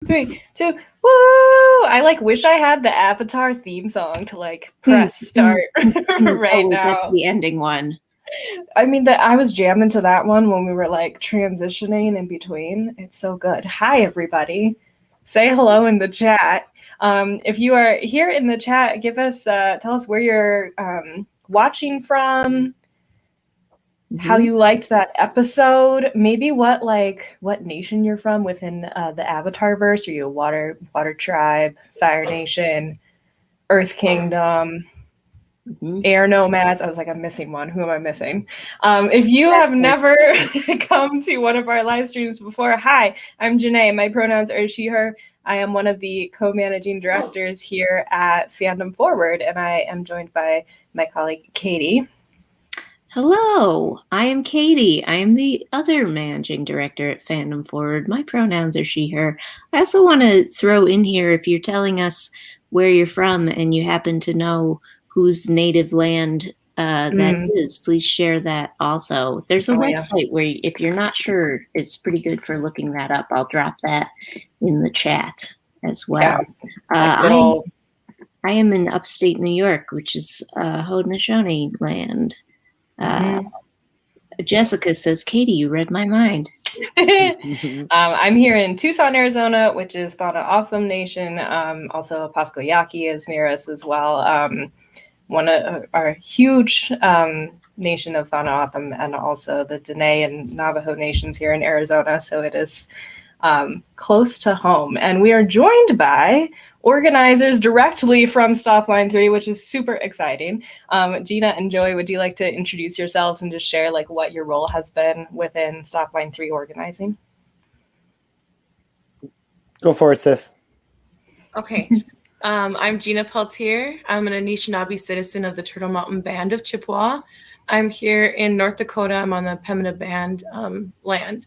3, 2, woo! I wish I had the Avatar theme song to press start right Oh, wait, that's now. the ending one. I mean, that I was jamming to that one when we were transitioning in between. It's so good. Hi, everybody. Say hello in the chat. If you are here in the chat, tell us where you're watching from, how you liked that episode, maybe what nation you're from within the Avatar verse. Are you a water tribe, Fire Nation, Earth Kingdom, air nomads? I was like, I'm missing one. Who am I missing? If you have never come to one of our live streams before, hi, I'm Janae. My pronouns are she, her. I am one of the co-managing directors here at Fandom Forward, and I am joined by my colleague, Katie. Hello, I am Katie. I am the other managing director at Fandom Forward. My pronouns are she, her. I also want to throw in here, if you're telling us where you're from and you happen to know whose native land that is, please share that also. There's a website where if you're not sure, it's pretty good for looking that up. I'll drop that in the chat as well. I am in upstate New York, which is Haudenosaunee land. Jessica says, Katie, you read my mind. I'm here in Tucson, Arizona, which is Thana-Otham Nation. Also, Pascoyaki is near us as well. One of our huge nation of Thana-Otham, and also the Dene and Navajo nations here in Arizona. So it is close to home. And we are joined by organizers directly from Stopline 3, which is super exciting. Gina and Joey, would you like to introduce yourselves and just share what your role has been within Stopline 3 organizing? Go for it, sis. Okay. I'm Gina Peltier. I'm an Anishinaabe citizen of the Turtle Mountain Band of Chippewa. I'm here in North Dakota. I'm on the Pembina Band land.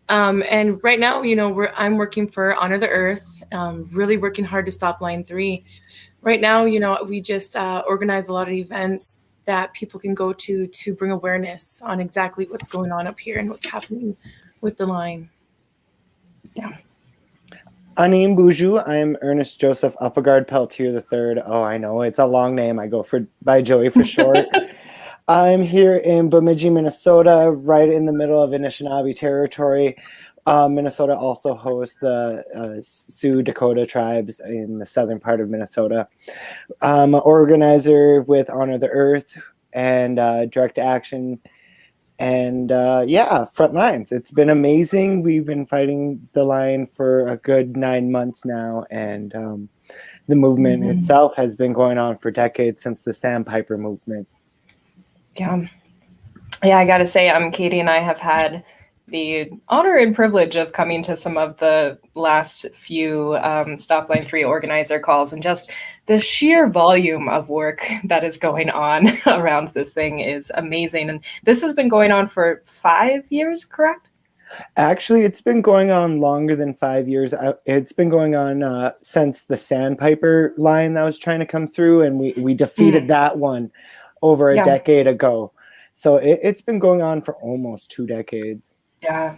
And right now, I'm working for Honor the Earth, really working hard to stop Line 3. Right now, we just organize a lot of events that people can go to bring awareness on exactly what's going on up here and what's happening with the line. Yeah. Anim Buju. I am Ernest Joseph Uppegard Peltier III. Oh, I know. It's a long name. I go by Joey for short. I'm here in Bemidji, Minnesota, right in the middle of Anishinaabe territory. Minnesota also hosts the Sioux Dakota tribes in the southern part of Minnesota. I'm an organizer with Honor the Earth and Direct Action. And front lines. It's been amazing. We've been fighting the line for a good 9 months now. And the movement itself has been going on for decades, since the Sandpiper movement. Yeah, I gotta say, Katie and I have had the honor and privilege of coming to some of the last few Stopline 3 organizer calls, and just the sheer volume of work that is going on around this thing is amazing. And this has been going on for 5 years, correct? Actually, it's been going on longer than 5 years. It's been going on since the Sandpiper line that was trying to come through, and we defeated that one over a decade ago. So it's been going on for almost 2 decades. Yeah.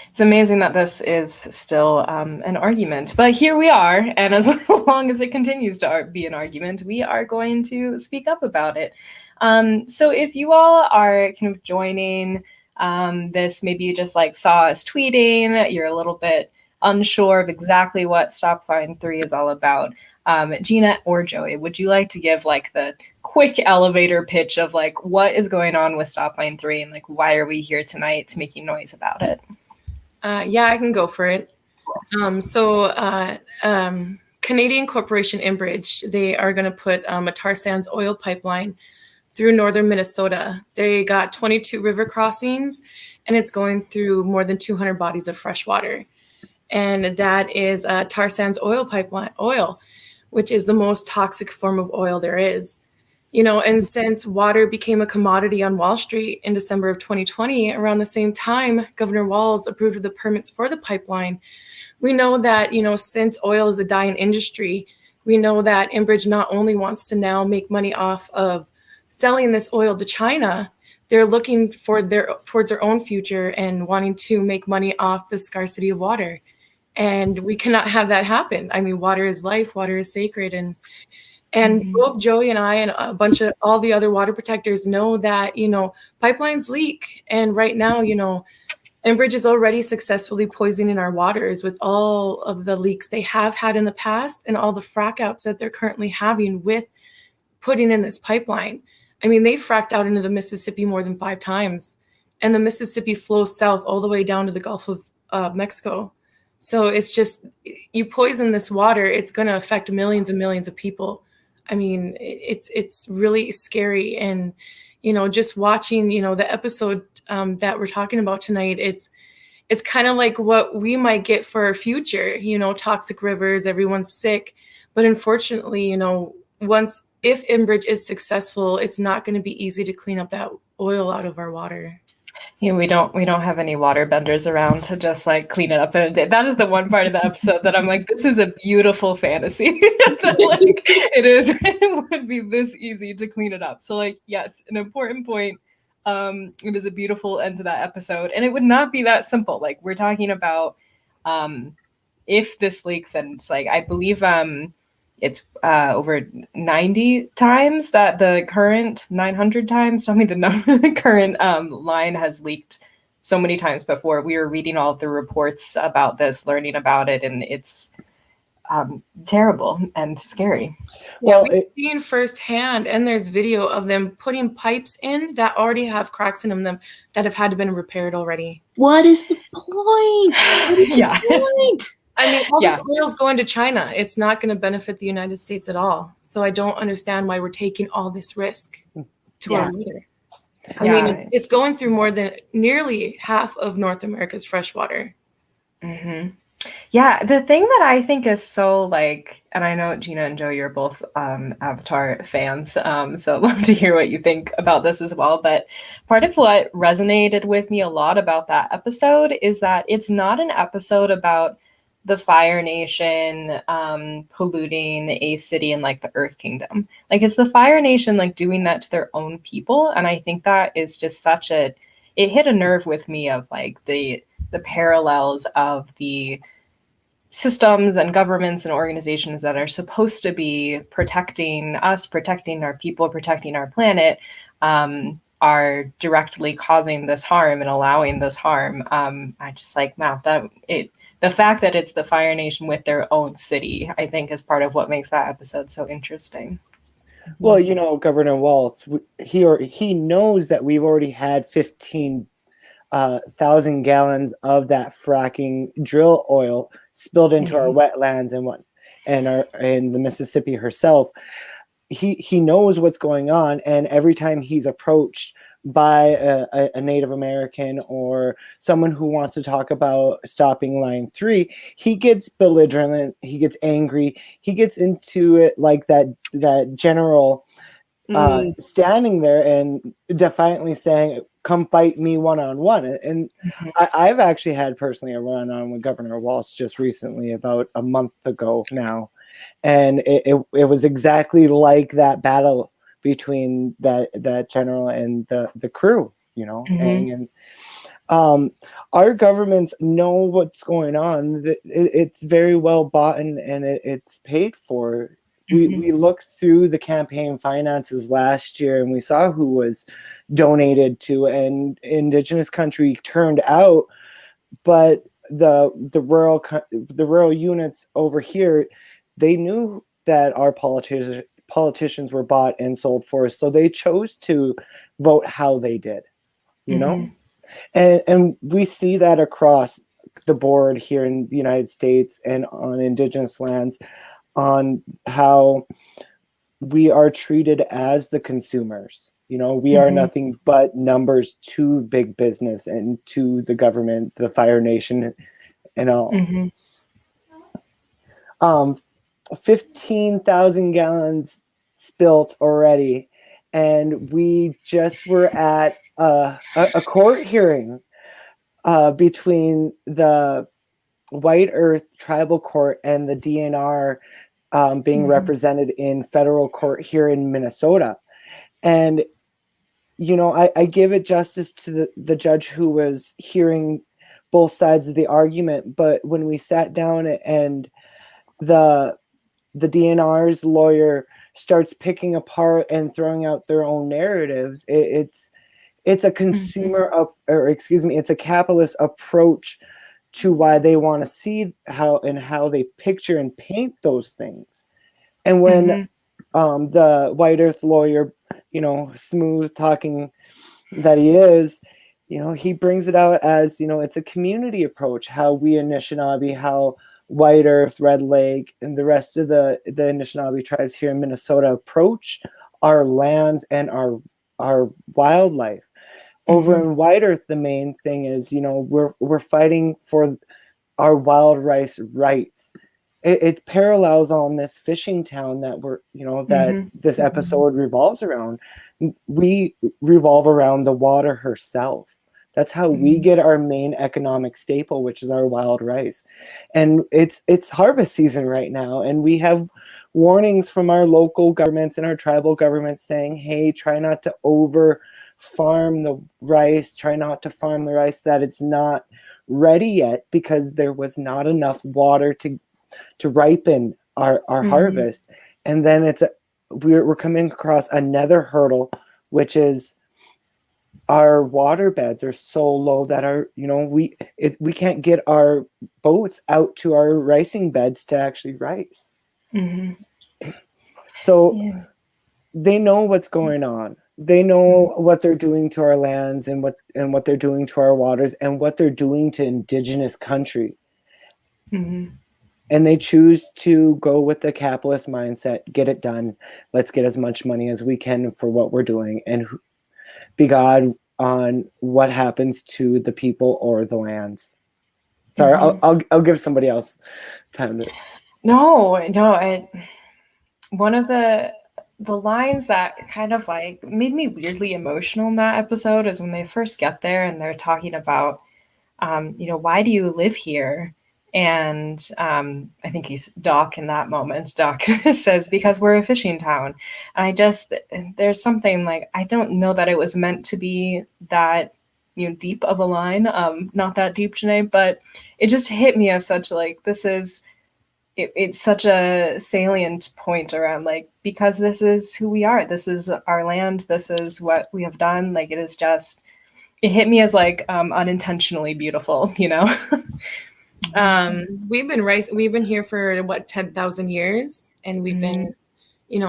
It's amazing that this is still an argument, but here we are, and as long as it continues to be an argument, we are going to speak up about it. So if you all are kind of joining this, maybe you just saw us tweeting, you're a little bit unsure of exactly what Stopline 3 is all about. Gina or Joey, would you like to give the quick elevator pitch of what is going on with Stopline 3 and why are we here tonight making noise about it? Yeah, I can go for it. Canadian corporation Enbridge, they are going to put a tar sands oil pipeline through northern Minnesota. They got 22 river crossings, and it's going through more than 200 bodies of fresh water. And that is tar sands oil pipeline oil, which is the most toxic form of oil there is. And since water became a commodity on Wall Street in December of 2020, around the same time Governor Walz approved the permits for the pipeline, we know that, since oil is a dying industry, we know that Enbridge not only wants to now make money off of selling this oil to China, they're looking towards their own future and wanting to make money off the scarcity of water. and we cannot have that happen. I mean, water is life, water is sacred, and Mhm. both Joey and I and a bunch of all the other water protectors know that, pipelines leak. And right now, Enbridge is already successfully poisoning our waters with all of the leaks they have had in the past and all the frack outs that they're currently having with putting in this pipeline. I mean, they fracked out into the Mississippi more than 5 times, and the Mississippi flows south all the way down to the Gulf of Mexico. So it's just, you poison this water, it's going to affect millions and millions of people. I mean, it's really scary. And, just watching, the episode that we're talking about tonight, it's kind of like what we might get for our future, toxic rivers, everyone's sick. But unfortunately, if Enbridge is successful, it's not going to be easy to clean up that oil out of our water. Yeah, we don't have any water benders around to just like clean it up in a day. That is the one part of the episode that I'm like, this is a beautiful fantasy. That like it would be this easy to clean it up. So like, yes, an important point. It is a beautiful end to that episode. And it would not be that simple. Like we're talking about if this leaks, and it's like I believe it's over 90 times that the current 900 times. Tell me the number. The current line has leaked so many times before. We were reading all of the reports about this, learning about it, and it's terrible and scary. Yeah, we've seen firsthand, and there's video of them putting pipes in that already have cracks in them that have had to been repaired already. What is the point? What is Yeah. the point? I mean, all this oil is going to China. It's not going to benefit the United States at all. So I don't understand why we're taking all this risk to our water. I mean, it's going through more than nearly half of North America's fresh water. Mm-hmm. Yeah, the thing that I think is so like, and I know Gina and Joe, you're both Avatar fans, so I'd love to hear what you think about this as well. But part of what resonated with me a lot about that episode is that it's not an episode about the Fire Nation polluting a city in like the Earth Kingdom. Like it's the Fire Nation like doing that to their own people. And I think that is just it hit a nerve with me of like the parallels of the systems and governments and organizations that are supposed to be protecting us, protecting our people, protecting our planet, are directly causing this harm and allowing this harm. I just like, wow, the fact that it's the Fire Nation with their own city, I think is part of what makes that episode so interesting. Well, Governor Waltz, he knows that we've already had 15,000 gallons of that fracking drill oil spilled into our wetlands and the Mississippi herself. He knows what's going on, and every time he's approached by a Native American or someone who wants to talk about stopping Line 3, he gets belligerent, he gets angry, he gets into it like that general standing there and defiantly saying, come fight me one-on-one. And I've actually had personally a run-on with Governor Waltz just recently, about a month ago now. And it was exactly like that battle between that general and the crew, and our governments know what's going on. It's very well bought and it's paid for. We looked through the campaign finances last year and we saw who was donated to, and Indigenous country turned out, but the rural units over here, they knew that our politicians were bought and sold for, so they chose to vote how they did, and we see that across the board here in the United States and on Indigenous lands, on how we are treated as the consumers. We are nothing but numbers to big business and to the government, the Fire Nation, and all. 15,000 gallons spilt already, and we just were at a court hearing between the White Earth Tribal Court and the DNR being represented in federal court here in Minnesota. And I give it justice to the judge who was hearing both sides of the argument. But when we sat down and the DNR's lawyer starts picking apart and throwing out their own narratives, it's a consumer it's a capitalist approach to why they want to see how they picture and paint those things. And when the White Earth lawyer, smooth talking that he is, he brings it out as, it's a community approach, how we Anishinaabe, how White Earth, Red Lake, and the rest of the Anishinaabe tribes here in Minnesota approach our lands and our wildlife. Over in White Earth, the main thing is, we're fighting for our wild rice rights. It parallels on this fishing town that that this episode revolves around. We revolve around the water herself. That's how we get our main economic staple, which is our wild rice. And it's harvest season right now. And we have warnings from our local governments and our tribal governments saying, hey, try not to over farm the rice, try not to farm the rice that it's not ready yet, because there was not enough water to ripen our harvest. And then we're coming across another hurdle, which is our water beds are so low that we can't get our boats out to our ricing beds to actually rice. So they know what's going on. They know what they're doing to our lands and what they're doing to our waters and what they're doing to indigenous country. And they choose to go with the capitalist mindset, get it done. Let's get as much money as we can for what we're doing, and be God on what happens to the people or the lands. Sorry, I'll give somebody else time to. No. One of the lines that kind of like made me weirdly emotional in that episode is when they first get there and they're talking about, why do you live here? And I think he's Doc in that moment. Doc says, because we're a fishing town. And there's something like, I don't know that it was meant to be that, deep of a line. Not that deep, Janae, but it just hit me as such, like, it's such a salient point around, like, because this is who we are. This is our land. This is what we have done. Like, it hit me as like unintentionally beautiful, We've been here for 10,000 years, and we've been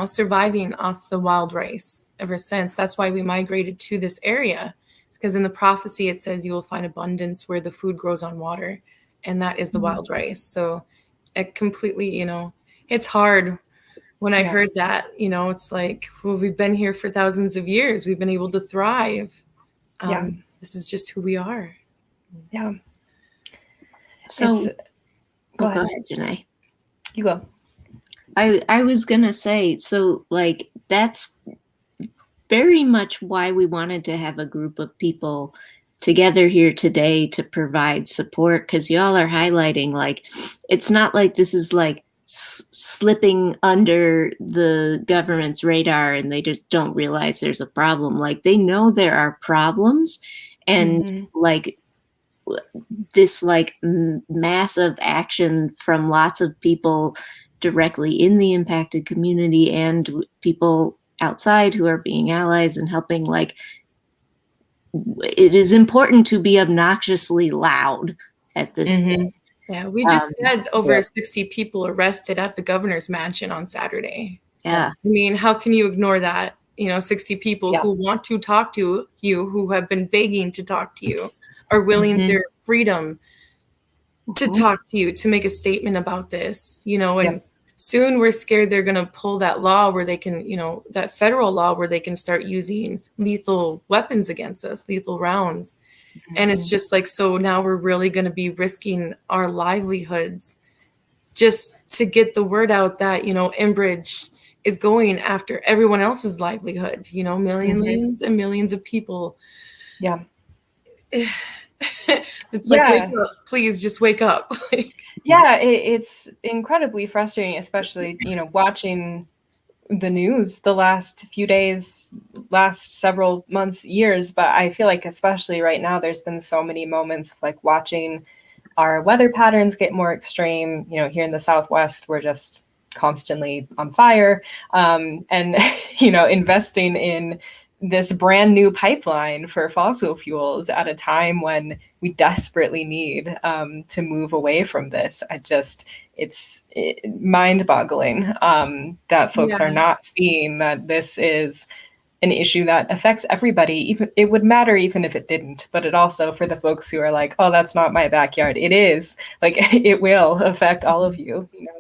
surviving off the wild rice ever since. That's why we migrated to this area. It's because in the prophecy it says you will find abundance where the food grows on water, and that is the wild rice. So it completely, it's hard when I heard that. It's like, well, we've been here for thousands of years, we've been able to thrive. This is just who we are. So go ahead, ahead, Janae. You go. I was gonna say, so like that's very much why we wanted to have a group of people together here today to provide support, because y'all are highlighting, like, it's not like this is like slipping under the government's radar and they just don't realize there's a problem. Like, they know there are problems, and like this like massive action from lots of people directly in the impacted community and people outside who are being allies and helping. Like, it is important to be obnoxiously loud at this point. Yeah, we just had over 60 people arrested at the governor's mansion on Saturday. Yeah. I mean, how can you ignore that? 60 people who want to talk to you, who have been begging to talk to you, are willing their freedom to talk to you, to make a statement about this, and soon we're scared they're going to pull that law where they can, that federal law where they can start using lethal weapons against us, lethal rounds. And it's just like, so now we're really going to be risking our livelihoods just to get the word out that, Enbridge is going after everyone else's livelihood, millions and millions of people. Yeah. It's like, wake up, please just wake up. Yeah, it's incredibly frustrating, especially, watching the news the last few days, last several months, years, but I feel like especially right now, there's been so many moments of like watching our weather patterns get more extreme. You know, here in the Southwest, we're just constantly on fire. And, you know, investing in this brand new pipeline for fossil fuels at a time when we desperately need to move away from this. It's mind boggling that folks are not seeing that this is an issue that affects everybody. Even it would matter even if it didn't, but it also, for the folks who are like, oh, that's not my backyard, it is. Like, it will affect all of you, you know.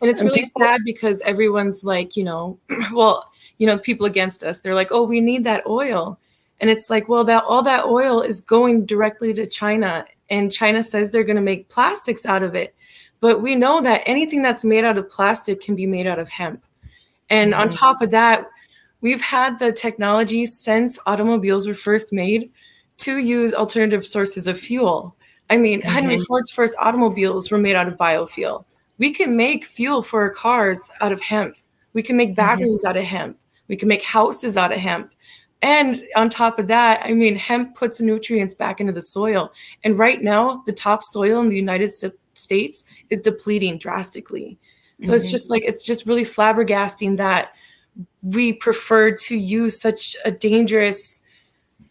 And it's really sad because everyone's like, you know, well, you know, people against us, they're like, oh, we need that oil. And it's like, well, that all that oil is going directly to China, and China says they're going to make plastics out of it. But we know that anything that's made out of plastic can be made out of hemp. And on top of that, we've had the technology since automobiles were first made to use alternative sources of fuel. I mean, Henry Ford's first automobiles were made out of biofuel. We can make fuel for our cars out of hemp. We can make batteries out of hemp. We can make houses out of hemp. And on top of that, I mean, hemp puts nutrients back into the soil. And right now, the topsoil in the United States is depleting drastically. So it's just like, it's just really flabbergasting that we prefer to use such a dangerous,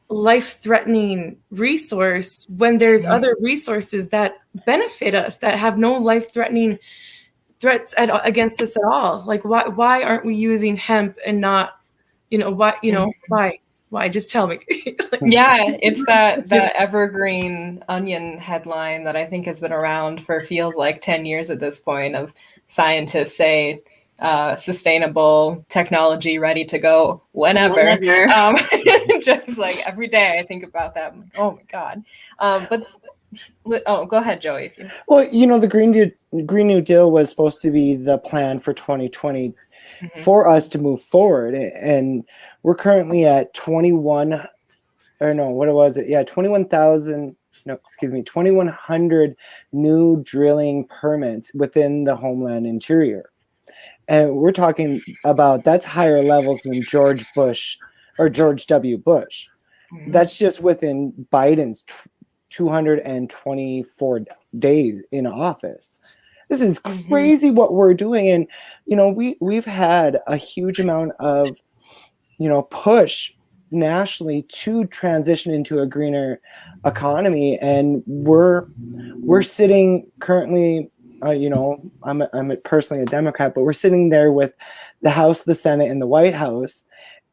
life-threatening resource when there's other resources that benefit us, that have no life-threatening threats against us at all. Like, why aren't we using hemp and not, you know, why? Just tell me. Yeah, it's that evergreen onion headline that I think has been around for feels like 10 years at this point, of scientists say sustainable technology ready to go whenever. Just like every day I think about that. I'm like, oh my God. Go ahead, Joey. Well, you know, the Green New Deal was supposed to be the plan for 2020 for us to move forward. And we're currently at 2,100 new drilling permits within the Homeland Interior. And we're talking about, that's higher levels than George W. Bush. That's just within Biden's 224 days in office. This is crazy what we're doing. And, you know, we've had a huge amount of, you know, push nationally to transition into a greener economy. And we're sitting currently, you know, I'm personally a Democrat, but we're sitting there with the House, the Senate, and the White House,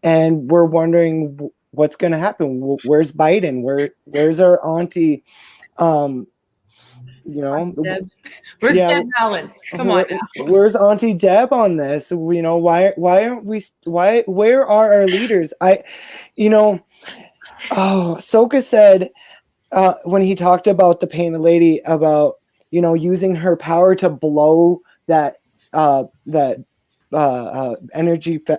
and we're wondering what's going to happen. Where's Biden? Where's our auntie? You know, where's Deb Allen? Come on now. Where's Auntie Deb on this? You know, why aren't we? Where are our leaders? Soka said when he talked about the Painted Lady, about, you know, using her power to blow that energy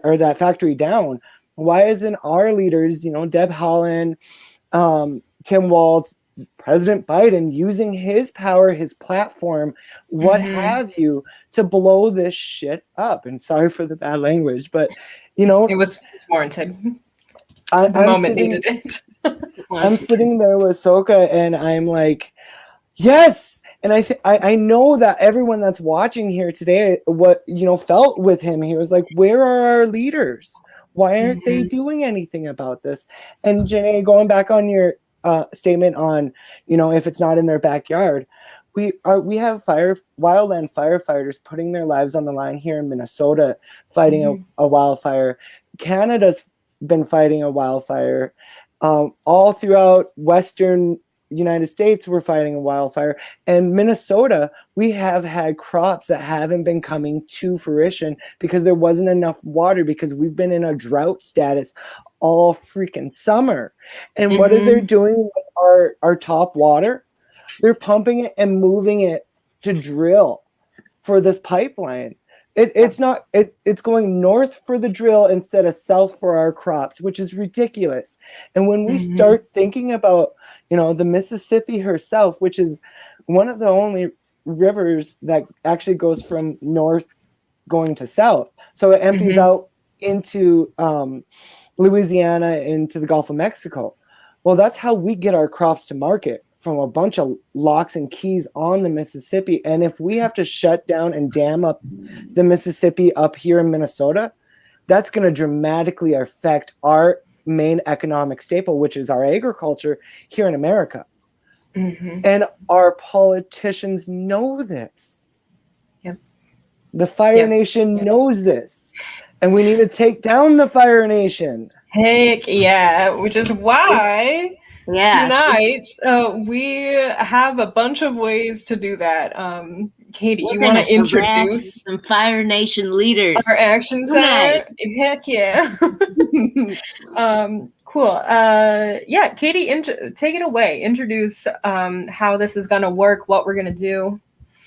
or that factory down. Why isn't our leaders, you know, Deb Haaland, Tim Walz, President Biden, using his power, his platform, what have you, to blow this shit up? And sorry for the bad language, but, you know, it was warranted. The moment needed it. I'm sitting there with Soka, and I'm like, yes. And I know that everyone that's watching here today, felt with him. He was like, where are our leaders? Why aren't they doing anything about this? And Janae, going back on your statement on, you know, if it's not in their backyard, we have wildland firefighters putting their lives on the line here in Minnesota, fighting a wildfire. Canada's been fighting a wildfire. All throughout Western United States, we're fighting a wildfire. And Minnesota, we have had crops that haven't been coming to fruition because there wasn't enough water, because we've been in a drought status all freaking summer. And what are they doing with our top water? They're pumping it and moving it to drill for this pipeline. It's going north for the drill instead of south for our crops, which is ridiculous. And when we start thinking about, you know, the Mississippi herself, which is one of the only rivers that actually goes from north going to south. So it empties Mhm. out into Louisiana, into the Gulf of Mexico. Well, that's how we get our crops to market, from a bunch of locks and keys on the Mississippi. And if we have to shut down and dam up the Mississippi up here in Minnesota, that's going to dramatically affect our main economic staple, which is our agriculture here in America. Mhm. And our politicians know this. Yep. The Fire Yep. Nation knows this. And we need to take down the Fire Nation. Heck yeah, which is why tonight we have a bunch of ways to do that. Katie, We're you want gonna to harass introduce some Fire Nation leaders. our action center? Heck yeah. Cool. Yeah, Katie, take it away. Introduce how this is going to work, what we're going to do.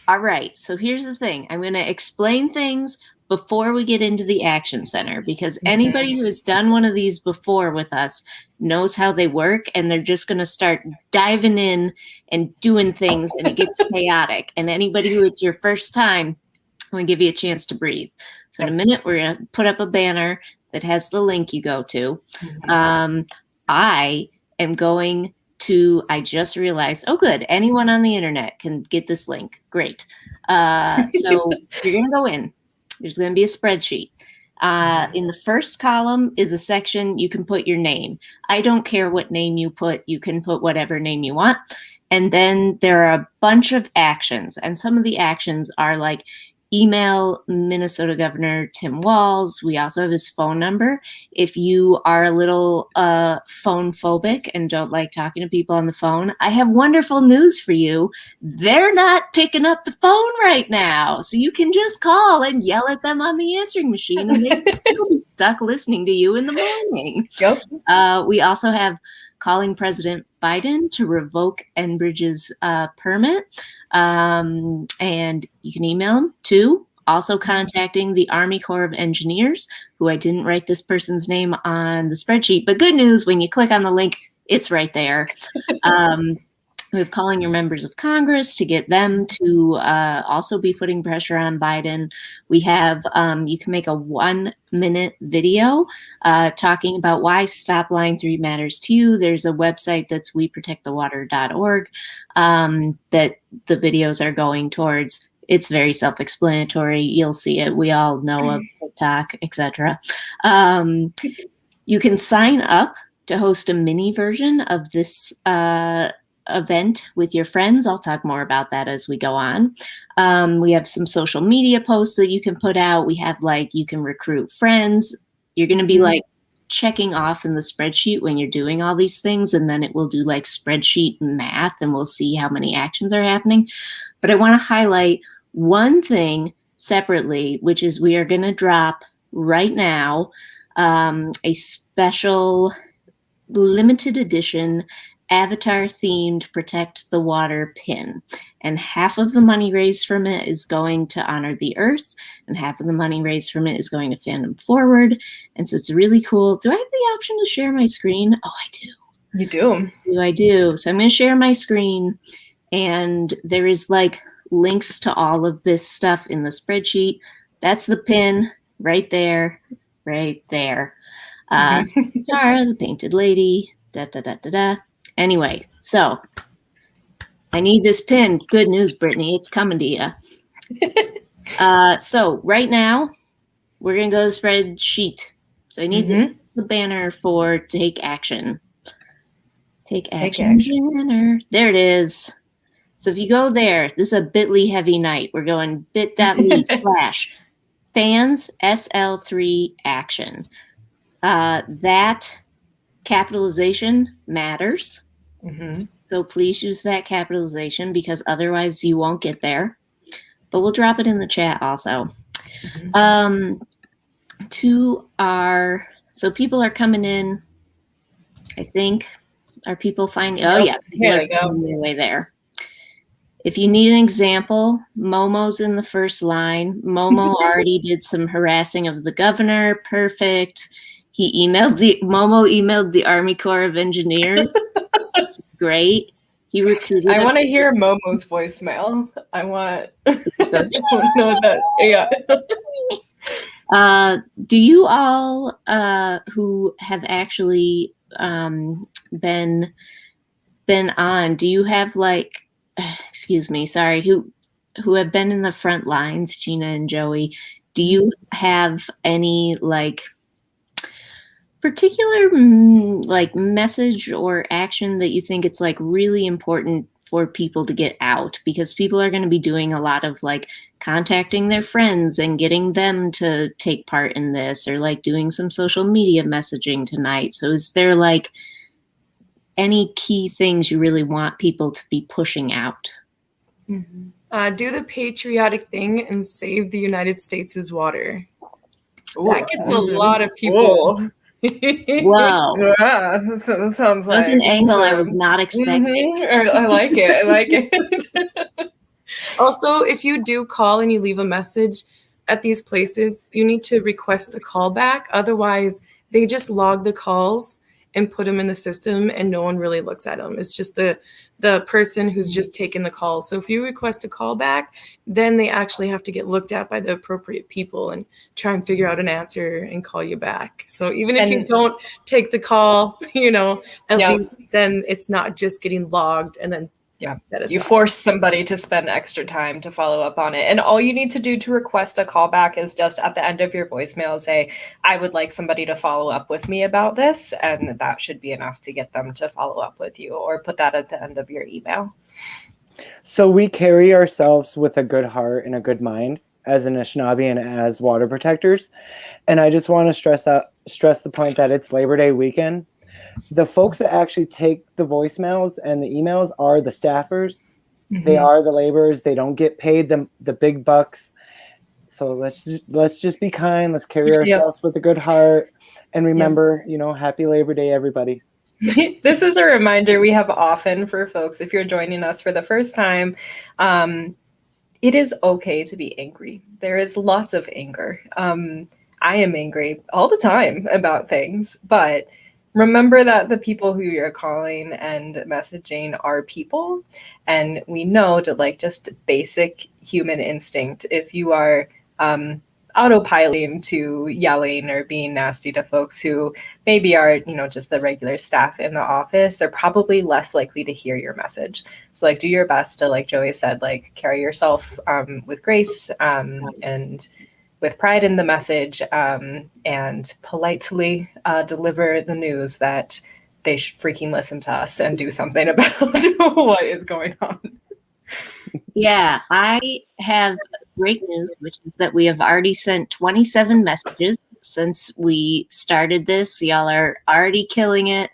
All right. So here's the thing. I'm going to explain things before we get into the action center, because anybody who has done one of these before with us knows how they work, and they're just going to start diving in and doing things, and it gets chaotic. And anybody who it's your first time, I'm going to give you a chance to breathe. So in a minute, we're going to put up a banner that has the link you go to. I am going to, I just realized, oh good, anyone on the internet can get this link. Great. So you're going to go in. There's going to be a spreadsheet. In the first column is a section you can put your name. I don't care what name you put. You can put whatever name you want. And then there are a bunch of actions. And some of the actions are like email Minnesota Governor Tim Walz. We also have his phone number. If you are a little phone phobic and don't like talking to people on the phone, I have wonderful news for you. They're not picking up the phone right now. So you can just call and yell at them on the answering machine, and they will still be stuck listening to you in the morning. Yep. We also have calling President Biden to revoke Enbridge's permit. And you can email him too. Also contacting the Army Corps of Engineers, who I didn't write this person's name on the spreadsheet, but good news, when you click on the link, it's right there. We have calling your members of Congress to get them to also be putting pressure on Biden. We have, you can make a 1-minute video talking about why Stop Line 3 matters to you. There's a website that's weprotectthewater.org that the videos are going towards. It's very self-explanatory. You'll see it. We all know of TikTok, etc. You can sign up to host a mini version of this event with your friends. I'll talk more about that as we go on. We have some social media posts that you can put out. We have you can recruit friends. You're going to be checking off in the spreadsheet when you're doing all these things, and then it will do spreadsheet math, and we'll see how many actions are happening. But I want to highlight one thing separately, which is we are going to drop right now a special limited edition Avatar themed Protect the Water pin. And half of the money raised from it is going to honor the earth, and half of the money raised from it is going to Fandom Forward. And so it's really cool. Do I have the option to share my screen? Oh, I do. You do. I do. So I'm going to share my screen, and there is links to all of this stuff in the spreadsheet. That's the pin right there, right there. Star, the painted lady, da da da da da. Anyway, so I need this pin. Good news, Brittany. It's coming to you. So right now, we're going to go to the spreadsheet. So I need the banner for Take Action. Take Action banner. There it is. So if you go there, this is a bit.ly heavy night. We're going bit.ly/fans SL3 action. That capitalization matters. So please use that capitalization, because otherwise you won't get there. But we'll drop it in the chat also. So people are coming in, I think. Are people finding? Oh, yeah. Here they go. Their way there. If you need an example, Momo's in the first line. Momo already did some harassing of the governor. Perfect. Momo emailed the Army Corps of Engineers. Great. He repeated. I want to hear Momo's voicemail. I want to know that. Yeah. Do you all who have actually been on, do you have like, excuse me, sorry, who have been in the front lines, Gina and Joey, do you have any like particular like message or action that you think it's like really important for people to get out? Because people are going to be doing a lot of like contacting their friends and getting them to take part in this, or like doing some social media messaging tonight. So is there like any key things you really want people to be pushing out? Do the patriotic thing and save the United States' water. Ooh, that gets a lot of people. Whoa. Yeah, so that sounds like That's an angle I was not expecting. I like it. I like it. Also, if you do call and you leave a message at these places, you need to request a callback. Otherwise, they just log the calls and put them in the system, and no one really looks at them. It's just the person who's just taken the call. So if you request a callback, then they actually have to get looked at by the appropriate people and try and figure out an answer and call you back. So even if you don't take the call, at least then it's not just getting logged and then you force somebody to spend extra time to follow up on it. And all you need to do to request a callback is just at the end of your voicemail say, I would like somebody to follow up with me about this. And that should be enough to get them to follow up with you, or put that at the end of your email. So we carry ourselves with a good heart and a good mind as Anishinaabe and as water protectors. And I just want to stress the point that it's Labor Day weekend. The folks that actually take the voicemails and the emails are the staffers. Mm-hmm. They are the laborers. They don't get paid the big bucks. So let's just be kind. Let's carry ourselves with a good heart. And remember, happy Labor Day, everybody. This is a reminder we have often for folks, if you're joining us for the first time, it is okay to be angry. There is lots of anger. I am angry all the time about things, but remember that the people who you're calling and messaging are people, and we know to like just basic human instinct. If you are autopiloting to yelling or being nasty to folks who maybe are, just the regular staff in the office, they're probably less likely to hear your message. So like do your best to, like Joey said, like carry yourself with grace and with pride in the message, and politely deliver the news that they should freaking listen to us and do something about what is going on. Yeah, I have great news, which is that we have already sent 27 messages since we started this. Y'all are already killing it.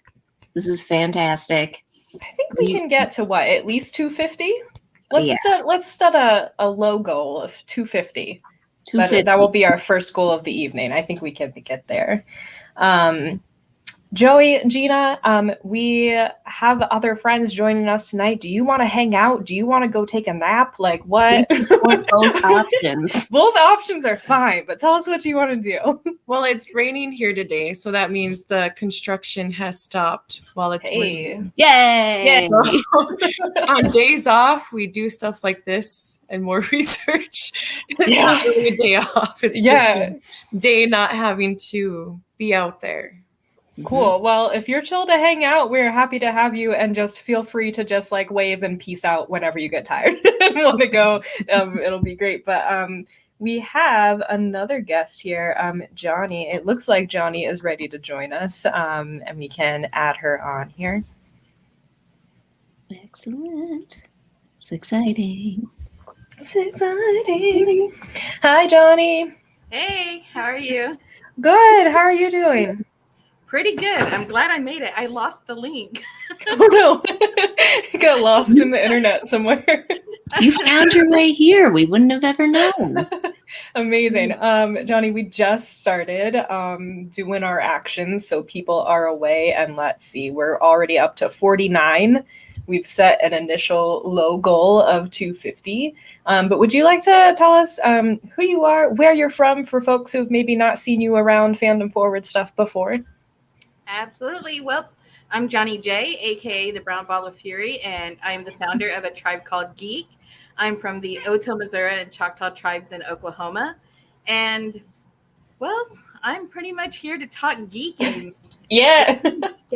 This is fantastic. I think we can get to what, at least 250? Let's start a low goal of 250. That will be our first goal of the evening. I think we can get there. Joey, Gina, we have other friends joining us tonight. Do you want to hang out? Do you want to go take a nap? Like what? Both options. Both options are fine, but tell us what you want to do. Well, it's raining here today, so that means the construction has stopped while it's raining. Yay! On days off, we do stuff like this and more research. It's not really a day off. It's just a day not having to be out there. Cool. Well, if you're chill to hang out, we're happy to have you, and just feel free to just like wave and peace out whenever you get tired and want to go. It'll be great. But we have another guest here, Johnny. It looks like Johnny is ready to join us, and we can add her on here. Excellent. It's exciting. It's exciting. Hi, Johnny. Hey, how are you? Good. How are you doing? Pretty good. I'm glad I made it. I lost the link. Oh no. You got lost in the internet somewhere. You found your way here. We wouldn't have ever known. Amazing. Johnny, we just started doing our actions, so people are away, and let's see, we're already up to 49. We've set an initial low goal of 250. But would you like to tell us who you are, where you're from, for folks who've maybe not seen you around Fandom Forward stuff before? Absolutely. Well, I'm Johnny J, aka the Brown Ball of Fury, and I'm the founder of A Tribe Called Geek. I'm from the Oto, Missouri, and Choctaw tribes in Oklahoma. And, well, I'm pretty much here to talk geek and Yeah.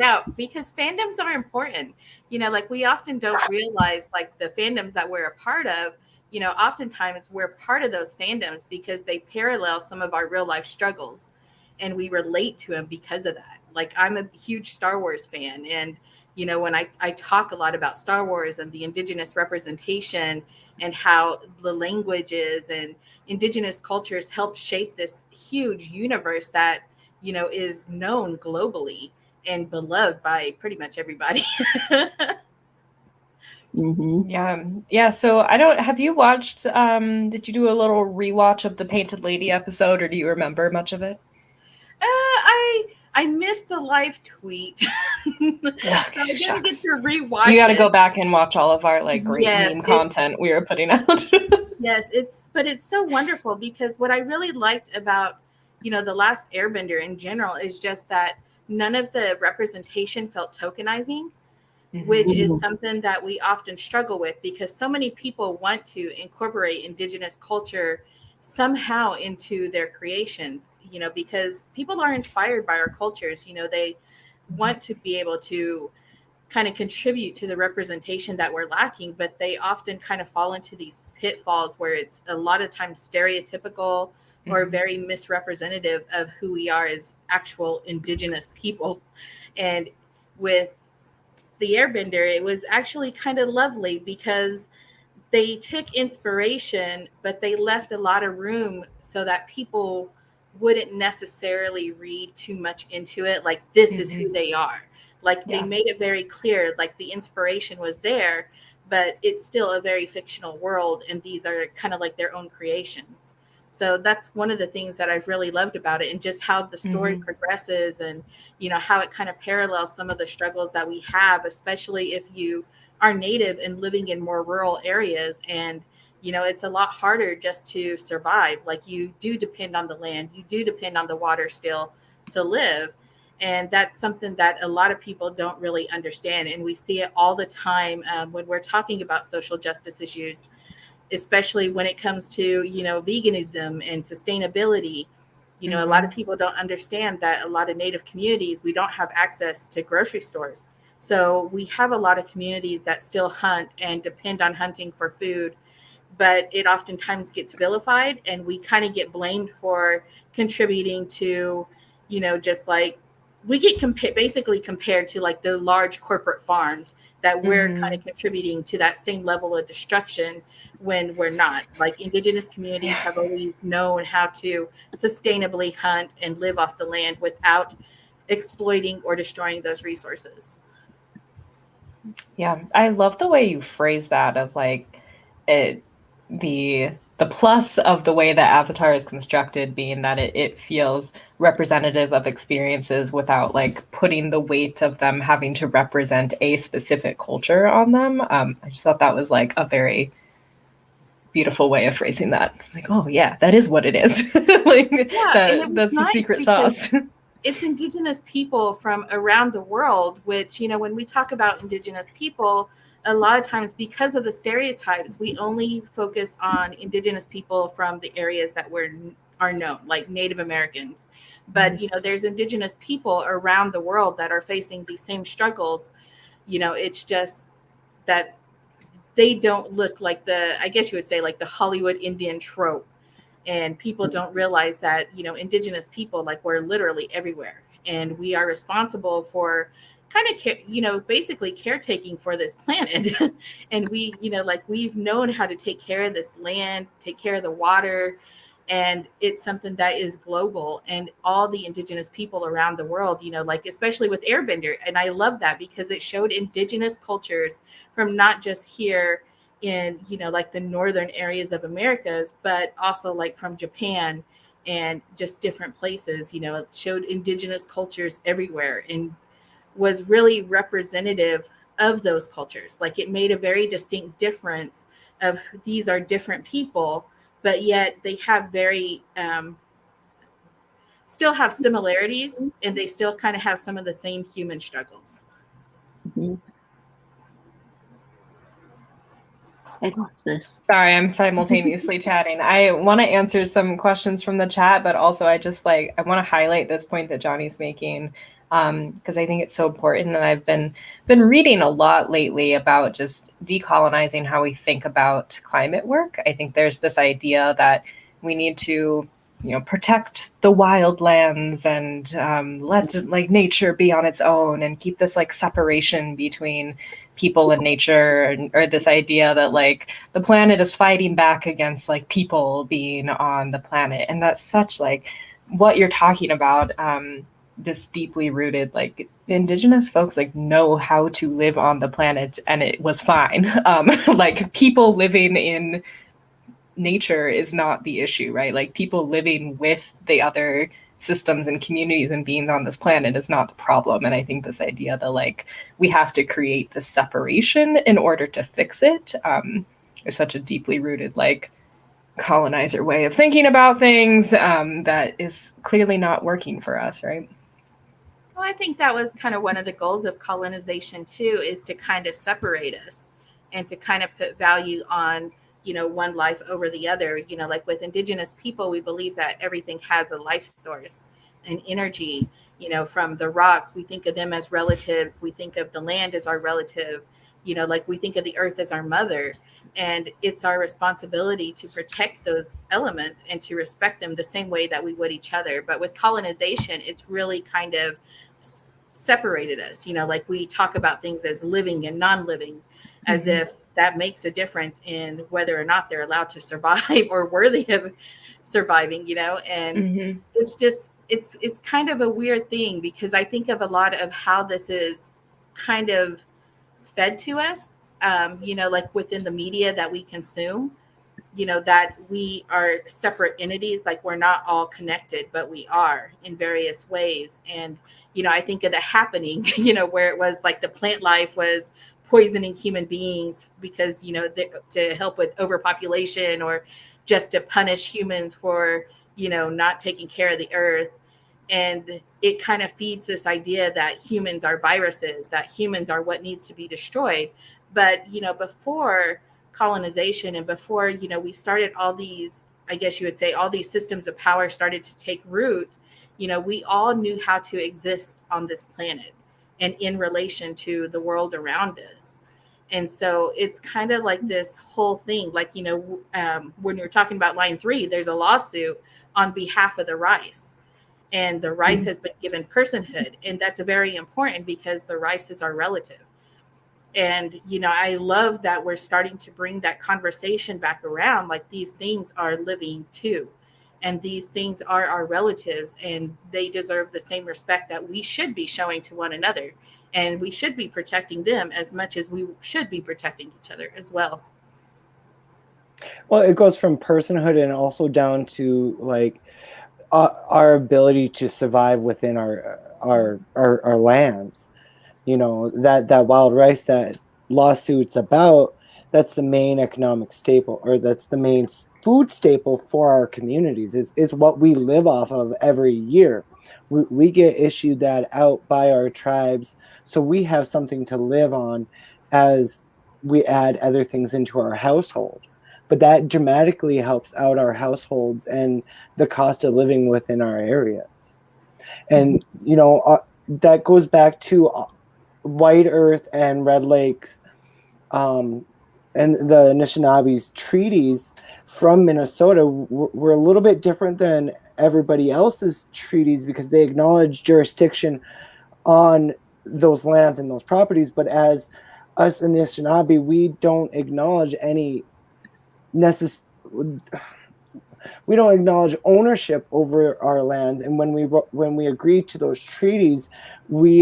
out because fandoms are important. Like we often don't realize like the fandoms that we're a part of, oftentimes we're part of those fandoms because they parallel some of our real life struggles and we relate to them because of that. Like I'm a huge Star Wars fan, and when I talk a lot about Star Wars and the indigenous representation and how the languages and indigenous cultures help shape this huge universe that is known globally and beloved by pretty much everybody. Yeah. So I don't, have you watched, did you do a little rewatch of the Painted Lady episode, or do you remember much of it? I missed the live tweet. So I didn't get to rewatch You got to it. go back and watch all of our like great meme content we were putting out. Yes, it's so wonderful because what I really liked about, The Last Airbender in general is just that none of the representation felt tokenizing, which is something that we often struggle with because so many people want to incorporate indigenous culture somehow into their creations, because people are inspired by our cultures. They want to be able to kind of contribute to the representation that we're lacking, but they often kind of fall into these pitfalls where it's a lot of times stereotypical or very misrepresentative of who we are as actual indigenous people. And with the Airbender, it was actually kind of lovely because they took inspiration, but they left a lot of room so that people wouldn't necessarily read too much into it. Like this is who they are. Like they made it very clear, like the inspiration was there, but it's still a very fictional world. And these are kind of like their own creations. So that's one of the things that I've really loved about it, and just how the story progresses and, how it kind of parallels some of the struggles that we have, especially if you are native and living in more rural areas. And, it's a lot harder just to survive. Like you do depend on the land, you do depend on the water still to live. And that's something that a lot of people don't really understand. And we see it all the time when we're talking about social justice issues, especially when it comes to, veganism and sustainability. A lot of people don't understand that a lot of Native communities, we don't have access to grocery stores. So we have a lot of communities that still hunt and depend on hunting for food, but it oftentimes gets vilified and we kind of get blamed for contributing to, just like we get basically compared to like the large corporate farms that we're kind of contributing to that same level of destruction when we're not. Like indigenous communities have always known how to sustainably hunt and live off the land without exploiting or destroying those resources. Yeah, I love the way you phrase that of like the plus of the way that Avatar is constructed being that it feels representative of experiences without like putting the weight of them having to represent a specific culture on them. I just thought that was like a very beautiful way of phrasing that. I was like, oh yeah, that is what it is. Like that's the secret sauce. It's indigenous people from around the world, which, when we talk about indigenous people, a lot of times because of the stereotypes, we only focus on indigenous people from the areas that are known, like Native Americans. But, there's indigenous people around the world that are facing these same struggles. It's just that they don't look like I guess you would say like the Hollywood Indian trope. And people don't realize that, indigenous people, like we're literally everywhere. And we are responsible for kind of, basically caretaking for this planet. And we, like we've known how to take care of this land, take care of the water. And it's something that is global, and all the indigenous people around the world, like especially with Airbender. And I love that because it showed indigenous cultures from not just here in, like the northern areas of Americas, but also like from Japan and just different places. It showed indigenous cultures everywhere and was really representative of those cultures. Like it made a very distinct difference of these are different people, but yet they have very still have similarities, and they still kind of have some of the same human struggles. Mhm. I love this. Sorry, I'm simultaneously chatting. I want to answer some questions from the chat, but also I want to highlight this point that Johnny's making, because I think it's so important. And I've been reading a lot lately about just decolonizing how we think about climate work. I think there's this idea that we need to, protect the wildlands and let like nature be on its own and keep this like separation between people and nature, or this idea that like the planet is fighting back against like people being on the planet. And that's such like what you're talking about, this deeply rooted like indigenous folks like know how to live on the planet and it was fine. Like people living in nature is not the issue, right? Like people living with the other systems and communities and beings on this planet is not the problem. And I think this idea that like we have to create this separation in order to fix it, is such a deeply rooted like colonizer way of thinking about things, that is clearly not working for us, right? Well, I think that was kind of one of the goals of colonization too, is to kind of separate us and to kind of put value on, one life over the other. Like with indigenous people, we believe that everything has a life source and energy, from the rocks. We think of them as relative. We think of the land as our relative, like we think of the earth as our mother. And it's our responsibility to protect those elements and to respect them the same way that we would each other. But with colonization, it's really kind of separated us. Like we talk about things as living and non-living, as if that makes a difference in whether or not they're allowed to survive or worthy of surviving, and it's just, it's kind of a weird thing, because I think of a lot of how this is kind of fed to us, like within the media that we consume, that we are separate entities, like we're not all connected, but we are in various ways. And, I think of The Happening, where it was like the plant life was poisoning human beings because, to help with overpopulation or just to punish humans for, not taking care of the earth. And it kind of feeds this idea that humans are viruses, that humans are what needs to be destroyed. But, before colonization and before, we started all these, I guess you would say, all these systems of power started to take root, we all knew how to exist on this planet and in relation to the world around us. And so it's kind of like this whole thing, like, when you're talking about line 3, there's a lawsuit on behalf of the rice. And the rice has been given personhood. And that's very important because the rice is our relative. And, I love that we're starting to bring that conversation back around. Like these things are living too. And these things are our relatives, and they deserve the same respect that we should be showing to one another. And we should be protecting them as much as we should be protecting each other as well. Well, it goes from personhood and also down to like our ability to survive within our lands. That wild rice that lawsuit's about, that's the main economic staple, or that's the main food staple for our communities, is what we live off of every year. We get issued that out by our tribes, so we have something to live on as we add other things into our household. But that dramatically helps out our households and the cost of living within our areas. And, that goes back to White Earth and Red Lakes, and the Anishinabe's treaties from Minnesota were a little bit different than everybody else's treaties because they acknowledge jurisdiction on those lands and those properties. But as us Anishinaabe, we don't acknowledge any we don't acknowledge ownership over our lands. And when we agreed to those treaties, we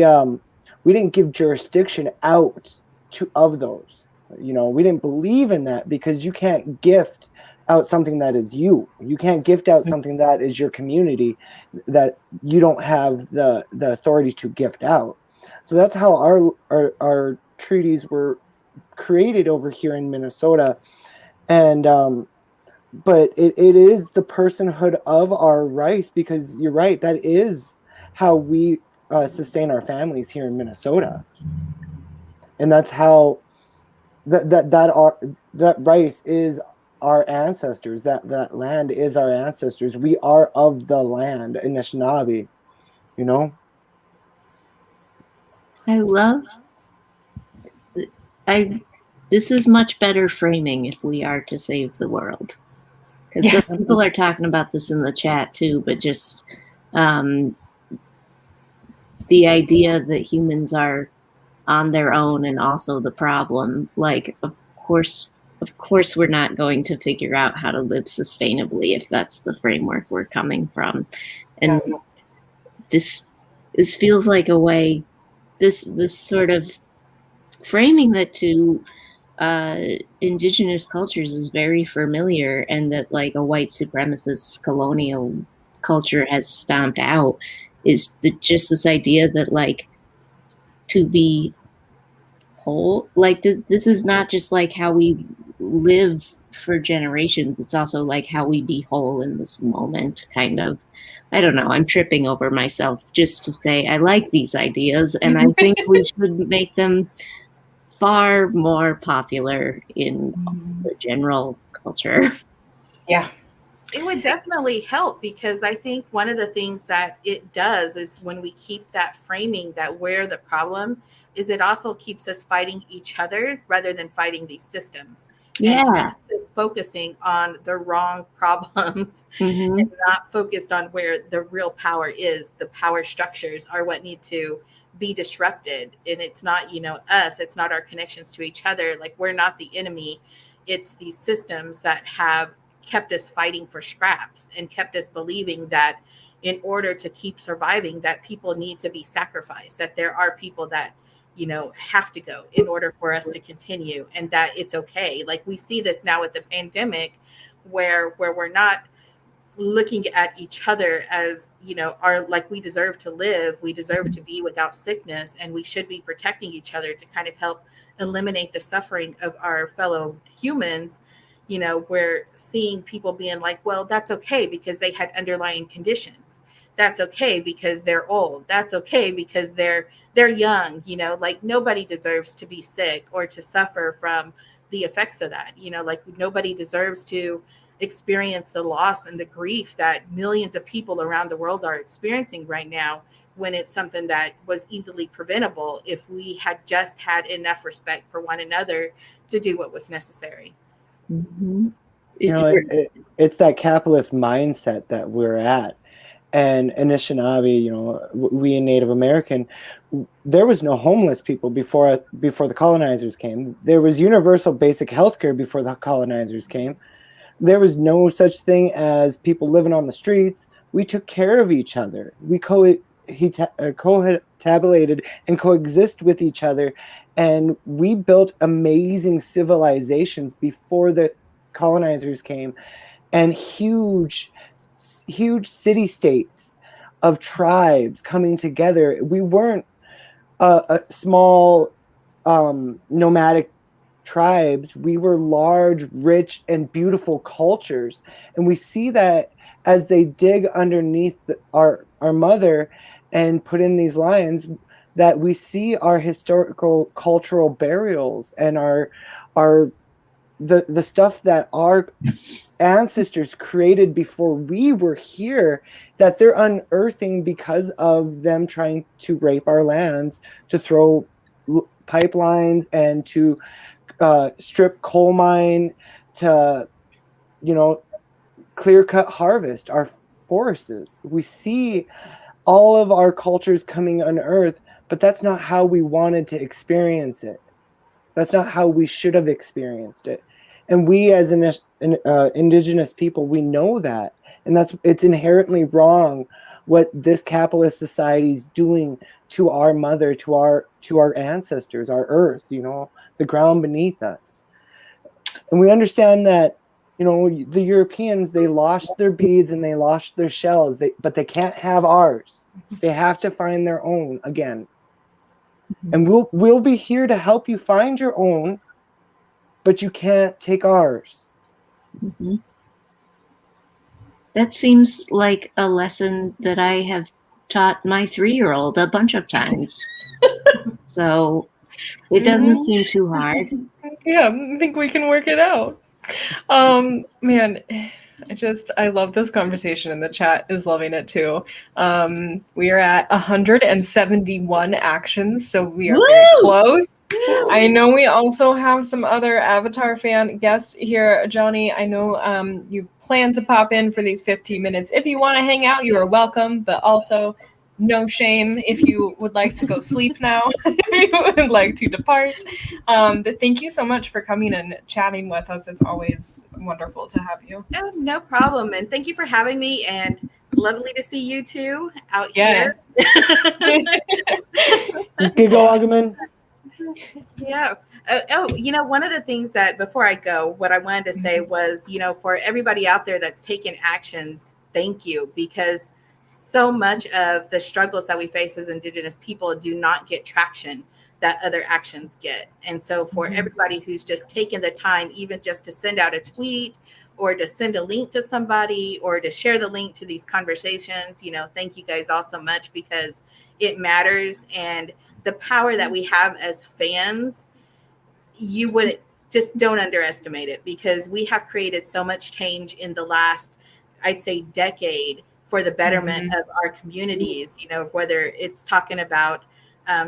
didn't give jurisdiction out of those. We didn't believe in that, because you can't gift out something that is you. You can't gift out something that is your community that you don't have the authority to gift out. So that's how our treaties were created over here in Minnesota. And but it is the personhood of our rice, because you're right, that is how we sustain our families here in Minnesota. And that's how that rice is our ancestors. That land is our ancestors. We are of the land, Anishinaabe. You know. I love. This is much better framing if we are to save the world, because Yeah. people are talking about this in the chat too. But just the idea that humans are on their own and also the problem. Like, of course, we're not going to figure out how to live sustainably if that's the framework we're coming from. And this feels like a way. This sort of framing that to indigenous cultures is very familiar, and that like a white supremacist colonial culture has stomped out, is just this idea that like to be whole, like this is not just like how we live for generations, it's also like how we be whole in this moment, kind of. I don't know, I'm tripping over myself just to say I like these ideas, and I think we should make them far more popular in the general culture. Yeah. It would definitely help, because I think one of the things that it does is when we keep that framing that we're the problem, is it also keeps us fighting each other rather than fighting these systems. Yeah. And focusing on the wrong problems Mm-hmm. and not focused on where the real power is. The power structures are what need to be disrupted. And it's not, us, it's not our connections to each other. Like, we're not the enemy. It's these systems that have kept us fighting for scraps and kept us believing that in order to keep surviving, that people need to be sacrificed, that there are people that have to go in order for us to continue, and that it's okay. Like, we see this now with the pandemic, where we're not looking at each other as are like, we deserve to live, we deserve to be without sickness, and we should be protecting each other to kind of help eliminate the suffering of our fellow humans. We're seeing people being like, well, that's okay because they had underlying conditions, that's okay because they're old, that's okay because they're young. Like, nobody deserves to be sick or to suffer from the effects of that. Like, nobody deserves to experience the loss and the grief that millions of people around the world are experiencing right now, when it's something that was easily preventable if we had just had enough respect for one another to do what was necessary. Mm-hmm. It's that capitalist mindset that we're at. And Anishinaabe, we in Native American, there was no homeless people before the colonizers came. There was universal basic health care before the colonizers came. There was no such thing as people living on the streets. We took care of each other. We cohabitated and coexist with each other. And we built amazing civilizations before the colonizers came, and huge city-states of tribes coming together. We weren't a small nomadic tribes. We were large, rich, and beautiful cultures. And we see that as they dig underneath our mother and put in these lines, that we see our historical cultural burials and the stuff that our ancestors created before we were here, that they're unearthing because of them trying to rape our lands, to throw pipelines, and to strip coal mine, to clear cut harvest our forests. We see all of our cultures coming unearthed, but that's not how we wanted to experience it. That's not how we should have experienced it. And we as indigenous people, we know that. And it's inherently wrong what this capitalist society is doing to our mother, to our ancestors, our earth, the ground beneath us. And we understand that, the Europeans, they lost their beads and they lost their shells, but they can't have ours. They have to find their own again. And we'll be here to help you find your own, but you can't take ours. Mm-hmm. That seems like a lesson that I have taught my 3-year-old a bunch of times. So It doesn't seem too hard. Yeah, I think we can work it out. Man, I love this conversation, and the chat is loving it too. We are at 171 actions, so we are very close. I know we also have some other Avatar fan guests here. Johnny, I know you plan to pop in for these 15 minutes. If you want to hang out, you are welcome, but also no shame if you would like to go sleep now, if you would like to depart. But thank you so much for coming and chatting with us. It's always wonderful to have you. Oh, no problem. And thank you for having me, and lovely to see you two out here. Giggle Agamemnon. Yeah. One of the things that before I go, what I wanted to say was, for everybody out there that's taken actions, thank you, because so much of the struggles that we face as Indigenous people do not get traction that other actions get. And so for everybody who's just taken the time, even just to send out a tweet or to send a link to somebody or to share the link to these conversations, thank you guys all so much, because it matters. And the power that we have as fans, you wouldn't, just don't underestimate it, because we have created so much change in the last, I'd say, decade for the betterment of our communities, whether it's talking about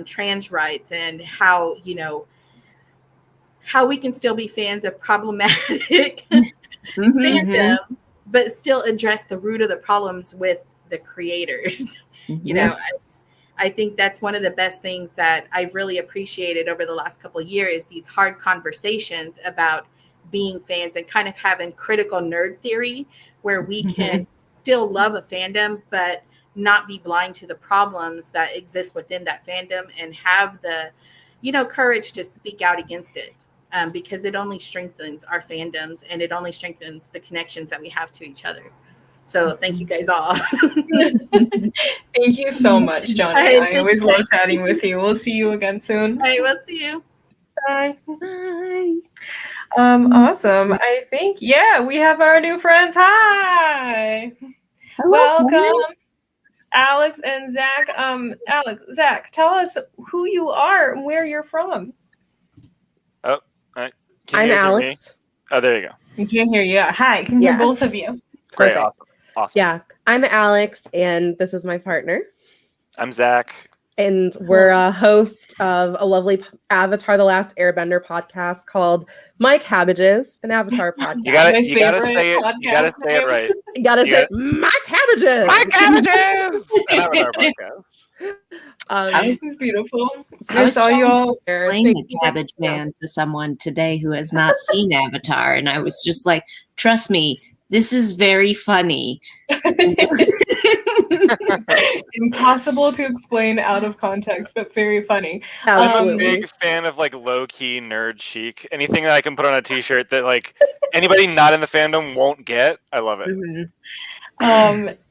trans rights and how we can still be fans of problematic fandom, but still address the root of the problems with the creators. I think that's one of the best things that I've really appreciated over the last couple of years, these hard conversations about being fans and kind of having critical nerd theory, where we can still love a fandom, but not be blind to the problems that exist within that fandom, and have the, courage to speak out against it, because it only strengthens our fandoms, and it only strengthens the connections that we have to each other. So thank you guys all. Thank you so much, Johnny. I always love chatting with you. We'll see you again soon. All right, we'll see you. Bye. Bye. Awesome. I think, we have our new friends. Hi. Hello, Welcome, friends. Alex and Zach. Zach, tell us who you are and where you're from. Oh, can I'm you guys hear me? Alex. Oh, there you go. We can't hear you. Hi, can hear both of you. Great, Perfect. awesome. Yeah, I'm Alex, and this is my partner. I'm Zach. And we're a host of a lovely Avatar the Last Airbender podcast called My Cabbages, an Avatar podcast. You gotta say it right. You gotta say My Cabbages. My Cabbages. An Avatar podcast. This is beautiful. I saw you all. Explain the Cabbage Man to someone today who has not seen Avatar, and I was just like, "Trust me, this is very funny." Impossible to explain out of context, but very funny. I'm a big fan of low-key nerd chic. Anything that I can put on a t-shirt that anybody not in the fandom won't get, I love it.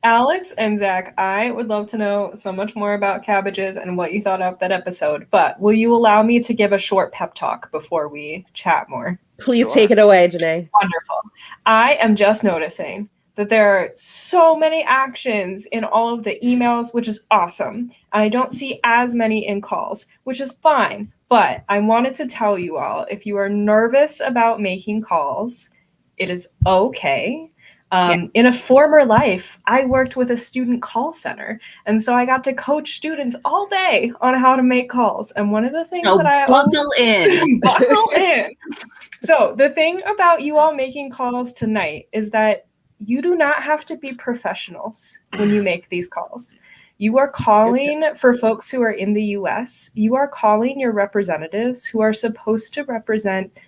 Alex and Zach, I would love to know so much more about Cabbages and what you thought of that episode, but will you allow me to give a short pep talk before we chat more? Please take it away, Janae. Wonderful. I am just noticing that there are so many actions in all of the emails, which is awesome. And I don't see as many in calls, which is fine. But I wanted to tell you all, if you are nervous about making calls, it is okay. In a former life, I worked with a student call center. And so I got to coach students all day on how to make calls. And one of the things that I buckle in. So the thing about you all making calls tonight is that you do not have to be professionals when you make these calls. You are calling for folks who are in the US. You are calling your representatives who are supposed to represent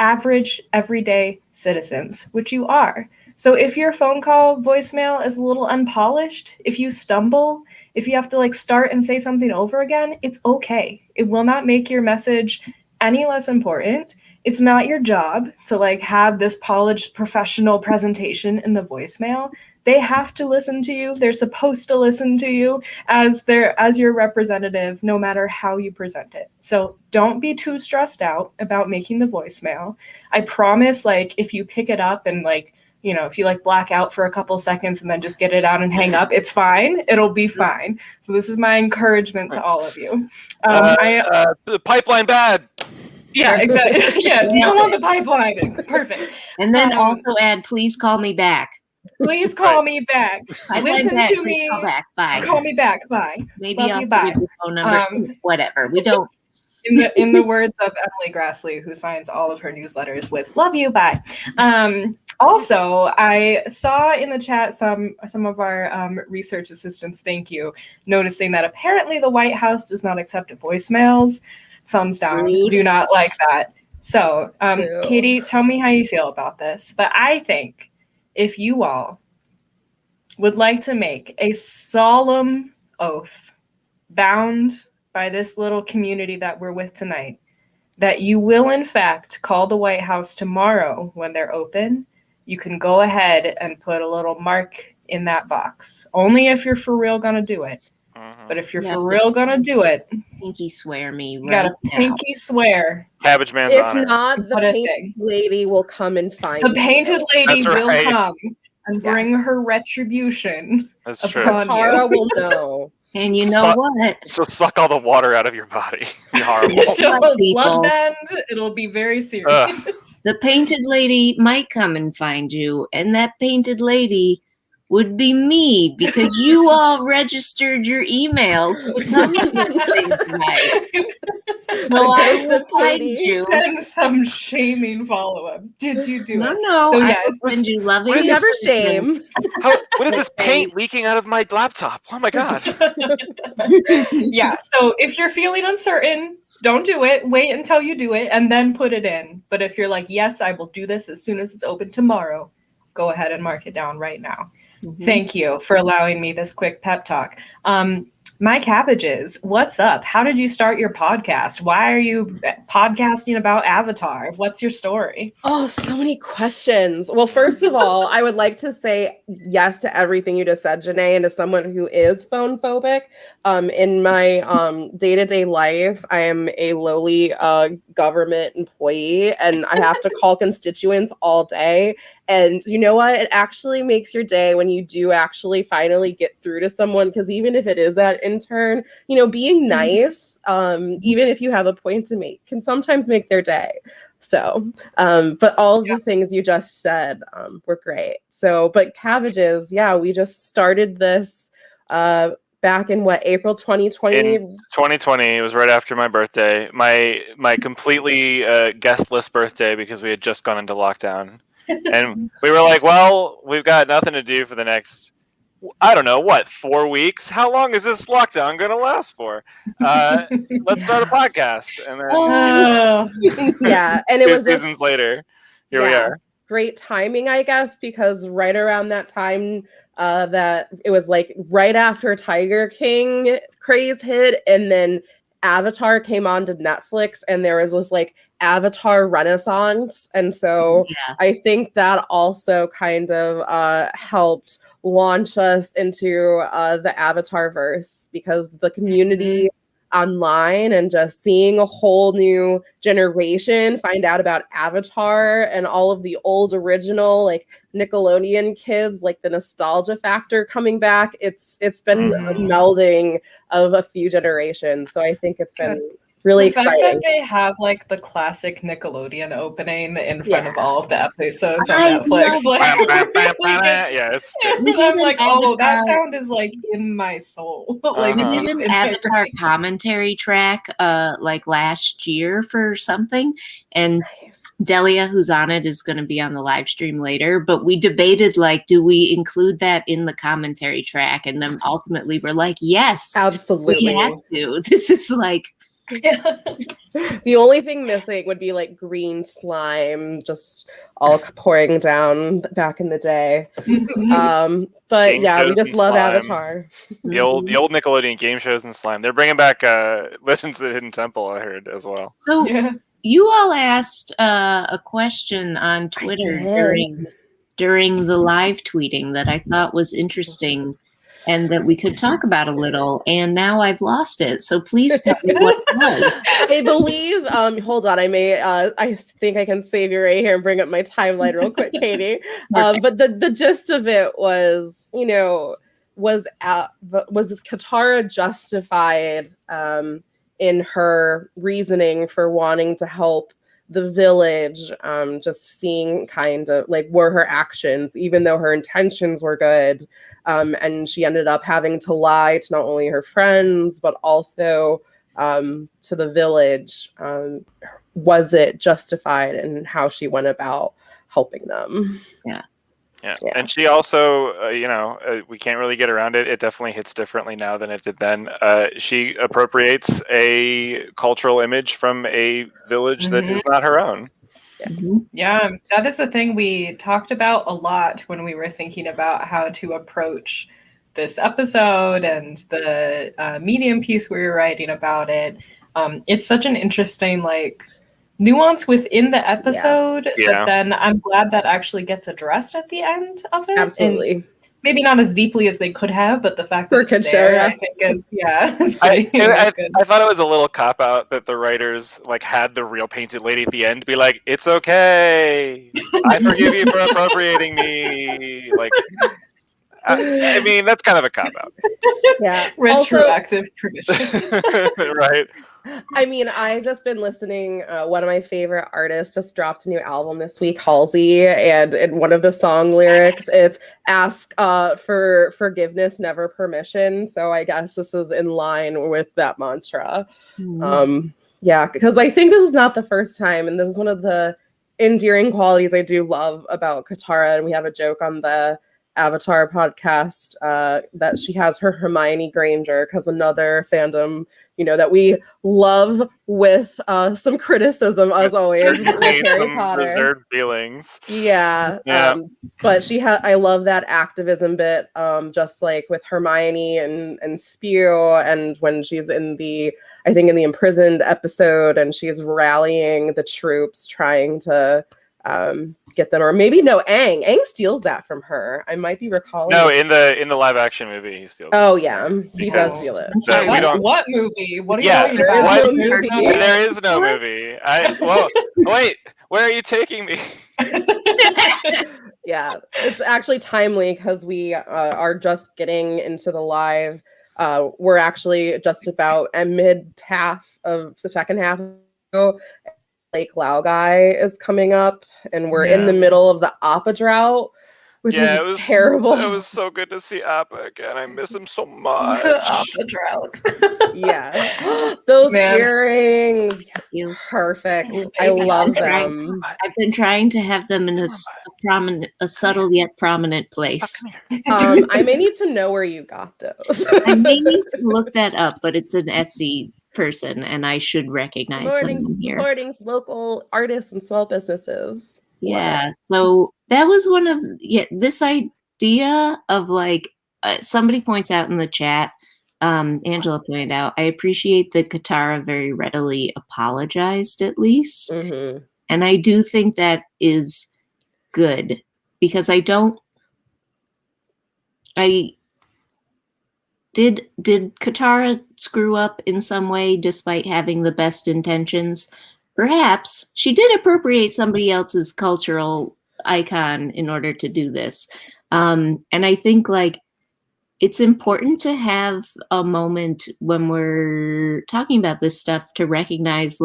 average, everyday citizens, which you are. So if your phone call voicemail is a little unpolished, if you stumble, if you have to start and say something over again, it's okay. It will not make your message any less important. It's not your job to have this polished professional presentation in the voicemail. They have to listen to you. They're supposed to listen to you as your representative, no matter how you present it. So don't be too stressed out about making the voicemail. I promise, if you pick it up and you know, if you like black out for a couple seconds and then just get it out and hang up, it's fine. It'll be fine. So this is my encouragement to all of you. The pipeline bad. Yeah, exactly. Yeah, no on the pipeline. Perfect. And then also add, please call me back. Please call me back. Listen back, to me. Call back. Bye. Call me back. Bye. Maybe Love I'll you, bye. give your phone number. Whatever. We don't. In the words of Emily Grassley, who signs all of her newsletters with "Love you, bye." Also, I saw in the chat some of our research assistants, thank you, noticing that apparently the White House does not accept voicemails. Thumbs down. Rude. Do not like that. So, Katie, tell me how you feel about this. But I think if you all would like to make a solemn oath bound by this little community that we're with tonight, that you will in fact call the White House tomorrow when they're open, you can go ahead and put a little mark in that box. Only if you're for real gonna do it. But if you're for real gonna do it, pinky swear me you gotta pinky swear. Cabbage Man's If on it. not, the painted lady will come and find The you. painted lady That's will right. come and bring her retribution That's true. upon Tara you. will know. And you know what? So suck all the water out of your body. You're horrible. She'll People. bloodbend. It'll be very serious. The painted lady might come and find you, and that painted lady would be me because you all registered your emails to come to this thing tonight. So I will find you. Send some shaming follow-ups. Did you do it? No. So I yes, will send you loving. What is Never shame. What is this paint leaking out of my laptop? Oh my god. yeah. So if you're feeling uncertain, don't do it. Wait until you do it and then put it in. But if you're like, yes, I will do this as soon as it's open tomorrow, go ahead and mark it down right now. Thank you for allowing me this quick pep talk. My Cabbages, what's up? How did you start your podcast? Why are you podcasting about Avatar? What's your story? Oh, so many questions. Well, first of all, I would like to say yes to everything you just said, Janae, and as someone who is phone phobic, in my day-to-day life, I am a lowly government employee, and I have to call constituents all day. And you know what? It actually makes your day when you do actually finally get through to someone, because even if it is that intern, you know, being nice, even if you have a point to make, can sometimes make their day. So, but all of the things you just said were great. So, but Cabbages, yeah, we just started this back in April 2020? In 2020, it was right after my birthday. My completely guestless birthday, because we had just gone into lockdown. And we were like, well, we've got nothing to do for the next, I don't know, 4 weeks? How long is this lockdown going to last for? Let's start a podcast. And then, yeah, and it was just, seasons later, here we are. Great timing, I guess, because right around that time, that it was like right after Tiger King craze hit, and then Avatar came onto Netflix, and there was this like Avatar renaissance, and so I think that also kind of helped launch us into the Avatar verse, because the community online and just seeing a whole new generation find out about Avatar and all of the old original like Nickelodeon kids, like the nostalgia factor coming back. It's been a melding of a few generations. So I think it's been really exciting. The fact that they have like the classic Nickelodeon opening in front of all of the episodes on Netflix, it's I'm like, oh, that sound is like in my soul. Like we did an Avatar commentary track like last year for something, and Delia, who's on it, is going to be on the live stream later, but we debated, like, do we include that in the commentary track? And then ultimately we're like, yes, absolutely, we have to. This is like, the only thing missing would be like green slime just all pouring down back in the day. But game yeah, we just love slime. Avatar. The old Nickelodeon game shows and slime. They're bringing back Legends of the Hidden Temple, I heard, as well. So you all asked a question on Twitter during the live tweeting that I thought was interesting. and that we could talk about a little. And now I've lost it. So please tell me what it was. I believe, hold on, I think I can save you right here and bring up my timeline real quick, Katie. But the gist of it was, was Katara justified in her reasoning for wanting to help the village, just seeing kind of like were her actions, even though her intentions were good, and she ended up having to lie to not only her friends but also to the village. Was it justified in how she went about helping them? Yeah. And she also, we can't really get around it. It definitely hits differently now than it did then. She appropriates a cultural image from a village that is not her own. Yeah, that is a thing we talked about a lot when we were thinking about how to approach this episode and the Medium piece we were writing about it. It's such an interesting, nuance within the episode, but then I'm glad that actually gets addressed at the end of it. Absolutely. And maybe not as deeply as they could have, but the fact that it's there, I think is pretty good. I thought it was a little cop-out that the writers had the real painted lady at the end be like, "It's okay, I forgive you for appropriating me." I mean, that's kind of a cop-out. Yeah. Retroactive permission. Right. I mean, I've just been listening. One of my favorite artists just dropped a new album this week, Halsey, and in one of the song lyrics, it's "ask for forgiveness, never permission." So I guess this is in line with that mantra. Yeah, because I think this is not the first time, and this is one of the endearing qualities I do love about Katara. And we have a joke on the Avatar podcast that she has her Hermione Granger, because another fandom that we love with some criticism, as always, with Harry Potter. Reserved feelings. Yeah. But I love that activism bit, just like with Hermione and Spew, and when she's in the imprisoned episode, and she's rallying the troops, trying to get them, or maybe no, Aang steals that from her. I might be recalling. No, in the live action movie, he steals. Oh yeah, he does steal it. Sorry, what movie? What are you talking about? There is no movie. Wait, where are you taking me? Yeah, it's actually timely because we are just getting into the live. We're actually just about at mid-half of the second half. Lake Laogai is coming up, and we're in the middle of the Appa drought, which is terrible. It was so good to see Appa again. I miss him so much. Appa drought. Yeah. Those earrings. Perfect. I love them. I've been trying to have them in a subtle yet prominent place. I may need to know where you got those. I may need to look that up, but it's an Etsy person, and I should recognize them here. Supporting local artists and small businesses. Yeah, so that was one of this idea of somebody points out in the chat, Angela pointed out, I appreciate that Katara very readily apologized, at least. And I do think that is good, because Did Katara screw up in some way despite having the best intentions? Perhaps. She did appropriate somebody else's cultural icon in order to do this. And I think it's important to have a moment when we're talking about this stuff to recognize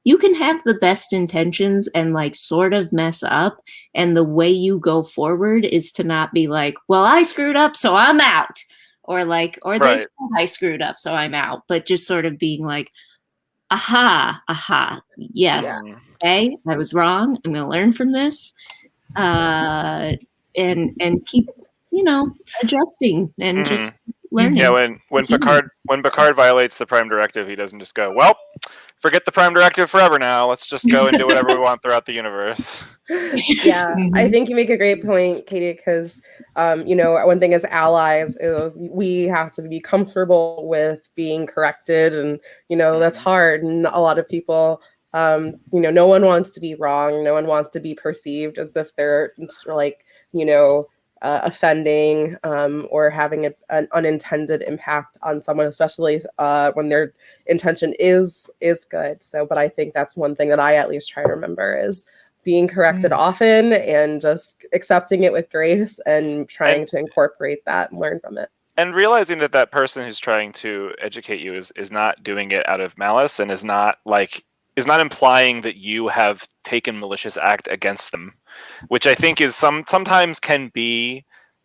you can have the best intentions and sort of mess up. And the way you go forward is to not be well, I screwed up, so I'm out. Or they said I screwed up, so I'm out. But just sort of being aha, yes, okay, I was wrong. I'm going to learn from this, and keep, adjusting and just learning. Yeah, when Picard violates the Prime Directive, he doesn't just go, well, forget the Prime Directive forever now. Let's just go and do whatever we want throughout the universe. Yeah, I think you make a great point, Katie, because, one thing as allies is we have to be comfortable with being corrected. And, that's hard. And a lot of people, no one wants to be wrong. No one wants to be perceived as if they're offending or having an unintended impact on someone, especially when their intention is good. So, but I think that's one thing that I at least try to remember is being corrected often and just accepting it with grace and trying to incorporate that and learn from it. And realizing that that person who's trying to educate you is not doing it out of malice and is not implying that you have taken malicious act against them, which I think is sometimes can be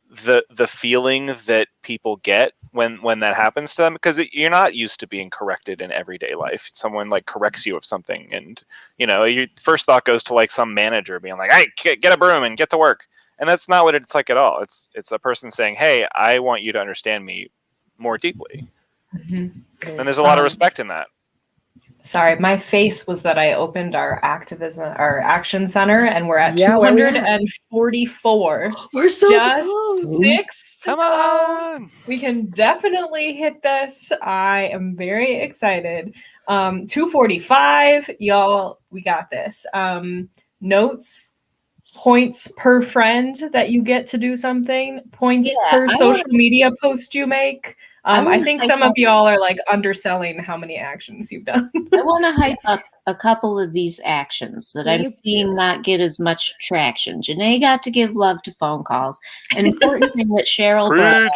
the feeling that people get when that happens to them, because you're not used to being corrected in everyday life. Someone like corrects you of something, and your first thought goes to like some manager being like, "Hey, get a broom and get to work." And that's not what it's like at all. It's a person saying, "Hey, I want you to understand me more deeply." And there's a lot of respect in that. Sorry, my face was that I opened our action center, and we're at 244. We're so just close. 6 to Come go. on. We can definitely hit this. I am very excited. 245, y'all. We got this. Notes. Points per friend that you get to do something. Points per social media post you make. I think some of y'all are like underselling how many actions you've done. I want to hype up a couple of these actions that I'm seeing not get as much traction. Janae got to give love to phone calls. An important thing that Cheryl brought up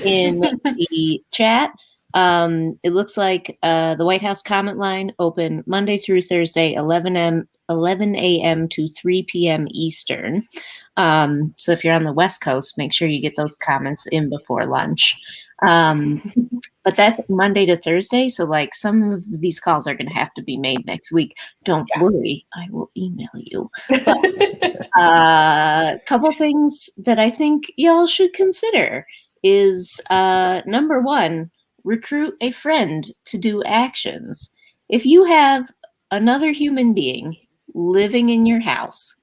in the chat. It looks like the White House comment line open Monday through Thursday, 11 a.m. to 3 p.m. Eastern. So if you're on the West Coast, make sure you get those comments in before lunch. But that's Monday to Thursday. So like some of these calls are going to have to be made next week. Don't worry, I will email you. A couple things that I think y'all should consider is number one, recruit a friend to do actions. If you have another human being living in your house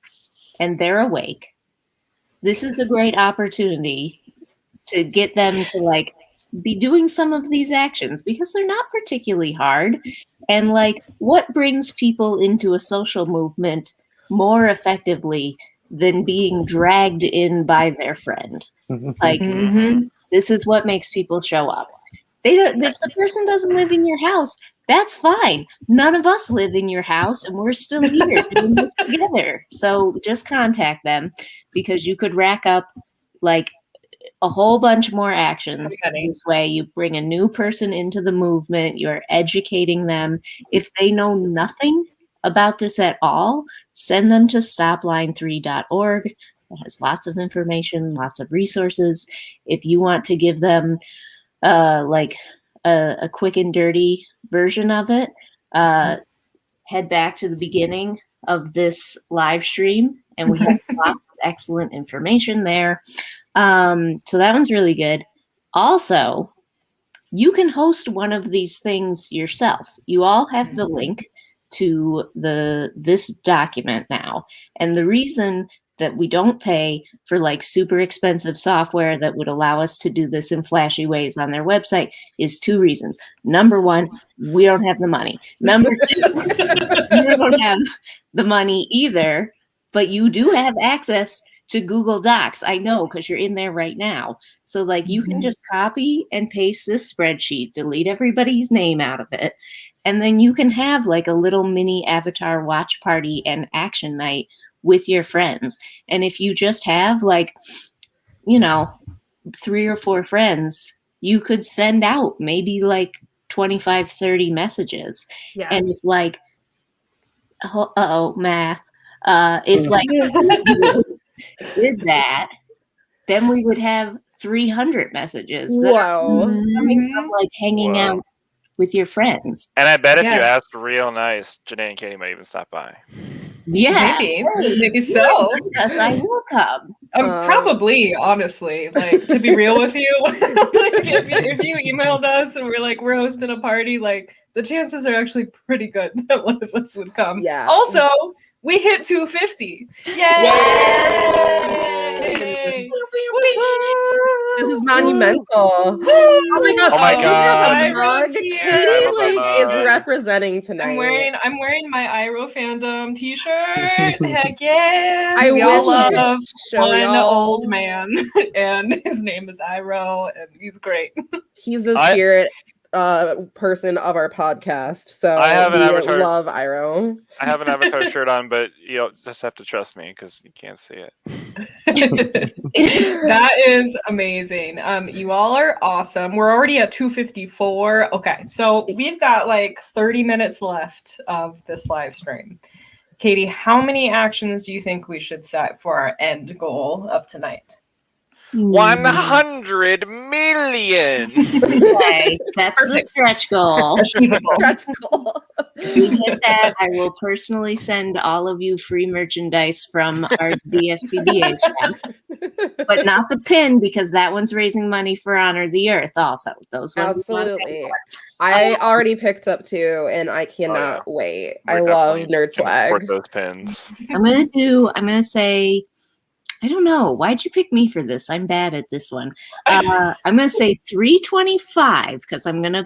and they're awake, this is a great opportunity to get them to like be doing some of these actions because they're not particularly hard. And like, what brings people into a social movement more effectively than being dragged in by their friend? Like, this is what makes people show up. If the person doesn't live in your house, that's fine. None of us live in your house, and we're still here doing this together. So just contact them because you could rack up like a whole bunch more actions. This way, you bring a new person into the movement. You're educating them. If they know nothing about this at all, send them to stopline3.org. It has lots of information, lots of resources. If you want to give them like a quick and dirty version of it, head back to the beginning of this live stream, and we have lots of excellent information there. So that one's really good. Also, you can host one of these things yourself. You all have the link to this document now. And the reason that we don't pay for like super expensive software that would allow us to do this in flashy ways on their website is two reasons. Number one, we don't have the money. Number two, you don't have the money either, but you do have access to Google Docs. I know, because you're in there right now. So like you can just copy and paste this spreadsheet, delete everybody's name out of it, and then you can have like a little mini avatar watch party and action night with your friends. And if you just have like, 3 or 4 friends, you could send out maybe like 25, 30 messages. Yeah. And if like, math, if like did that, then we would have 300 messages that are coming from like hanging out with your friends. And I bet if you asked real nice, Janae and Katie might even stop by. Yeah, maybe so. Yes, I will come. Probably, honestly, like to be real with you, like, if you emailed us and we're hosting a party, like the chances are actually pretty good that one of us would come. Yeah. Also, we hit 250. Yay! This is monumental. Oh my gosh! Oh my we God. have a Iroh's mug. here. Katie I love like the is mug. representing tonight. I'm wearing my Iroh fandom t-shirt. Heck yeah. I we all wish you could love show one y'all. old man, and his name is Iroh, and he's great. He's the I- spirit person of our podcast. So I have an we Avatar. love Iroh. I have an Avatar shirt on, but you'll just have to trust me because you can't see it. That is amazing. You all are awesome. We're already at 2:54. Okay, so we've got like 30 minutes left of this live stream. Katie, how many actions do you think we should set for our end goal of tonight? 100 million. Okay, that's the Perfect. stretch goal. Achievable. That's cool. If we hit that, I will personally send all of you free merchandise from our DFTBA shop. But not the pin, because that one's raising money for Honor the Earth also. Those ones we want to pay Absolutely. for. I already picked up 2 and I cannot wait. I love nerd swag. Support those pins. I'm gonna say, I don't know. Why'd you pick me for this? I'm bad at this one. I'm gonna say 325 because I'm gonna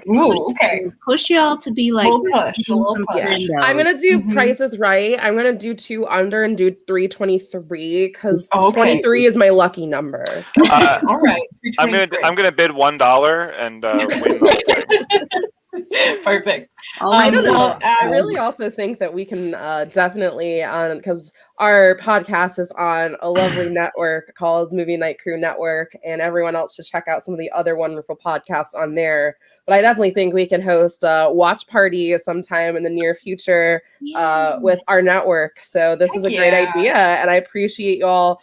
push y'all to be like some friendos. I'm gonna do prices right. I'm gonna do 2 under and do 323 because 23 is my lucky number. So. All right. I'm gonna bid $1 and win the whole thing. Perfect. I don't know. I really also think that we can definitely, because our podcast is on a lovely network called Movie Night Crew Network, and everyone else should check out some of the other wonderful podcasts on there. But I definitely think we can host a watch party sometime in the near future with our network. So this is a great idea, and I appreciate y'all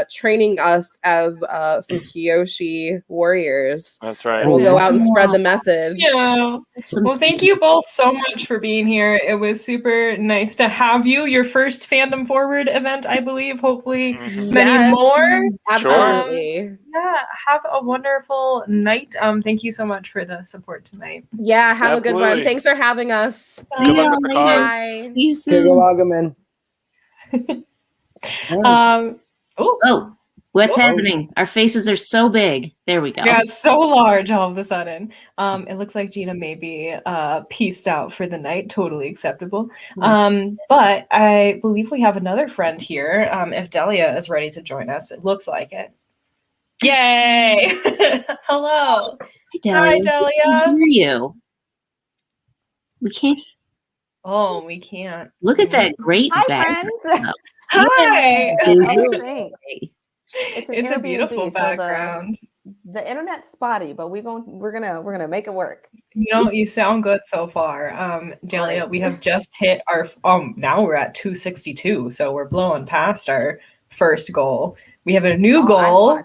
training us as some Kyoshi warriors. That's right. We'll go out and spread the message. Yeah. Well, thank you both so much for being here. It was super nice to have you. Your first Fandom Forward event, I believe. Hopefully many more. Absolutely. Yeah. Have a wonderful night. Thank you so much for the support tonight. Yeah, have a good one. Thanks for having us. See you later. Bye. See you soon. What's happening? Our faces are so big. There we go. Yeah, it's so large all of a sudden. It looks like Gina may be pieced out for the night. Totally acceptable. But I believe we have another friend here. If Delia is ready to join us, it looks like it. Yay! Hello. Hi, Delia. Hi, Delia. We can hear you. We can't. Oh, we can't. Look at that great background. Friends. Hi. It's a beautiful background. The internet's spotty, but we're gonna make it work. You sound good so far. Delia, we have just hit our now we're at 262, so we're blowing past our first goal. We have a new goal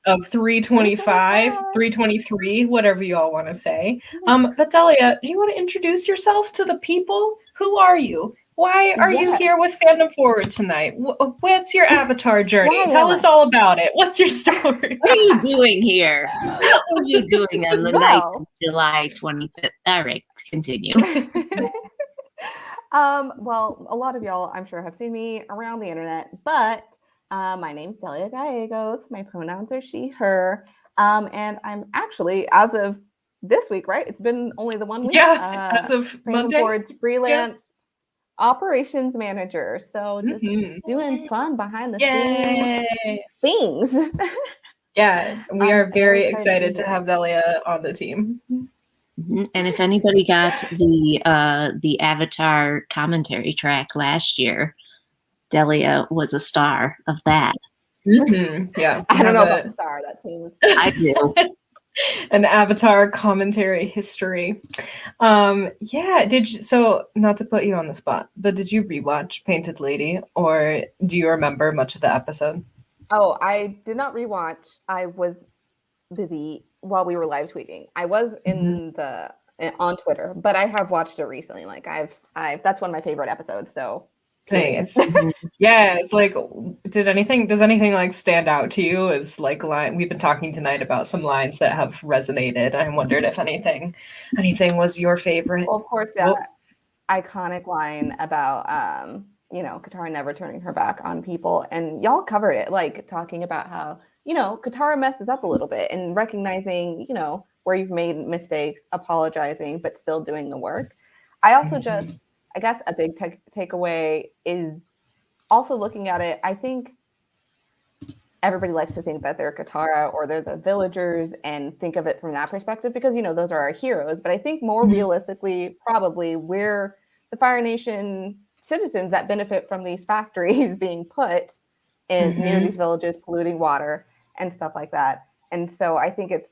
of 325, 323, whatever you all want to say. But Delia, do you want to introduce yourself to the people? Who are you? Why are you here with Fandom Forward tonight? What's your Avatar journey? Tell us all about it. What's your story? What are you doing here? What are you doing on the night of July 25th? All right, continue. Well, a lot of y'all, I'm sure, have seen me around the internet, but my name's Delia Gallegos. My pronouns are she, her. And I'm actually, as of this week, right? It's been only the 1 week. Yeah, as of Monday. Forward's freelance operations manager. So just doing fun behind the scenes things. Yeah, we are very excited to have Delia on the team. And if anybody got the Avatar commentary track last year, Delia was a star of that. Yeah, I don't know about star. That seems. I do. An Avatar commentary history. Yeah, so not to put you on the spot, but did you rewatch Painted Lady, or do you remember much of the episode? Oh, I did not rewatch. I was busy while we were live tweeting. I was on Twitter, but I have watched it recently. Like I've that's one of my favorite episodes. So nice. Yeah, it's like, does anything like stand out to you as like line? We've been talking tonight about some lines that have resonated. I wondered if anything was your favorite. Well, of course, that iconic line about Katara never turning her back on people. And y'all covered it, like talking about how, Katara messes up a little bit and recognizing, where you've made mistakes, apologizing, but still doing the work. I also I guess a big takeaway is also looking at it. I think everybody likes to think that they're Katara or they're the villagers and think of it from that perspective because, those are our heroes. But I think more realistically, probably we're the Fire Nation citizens that benefit from these factories being put in near these villages, polluting water and stuff like that. And so I think it's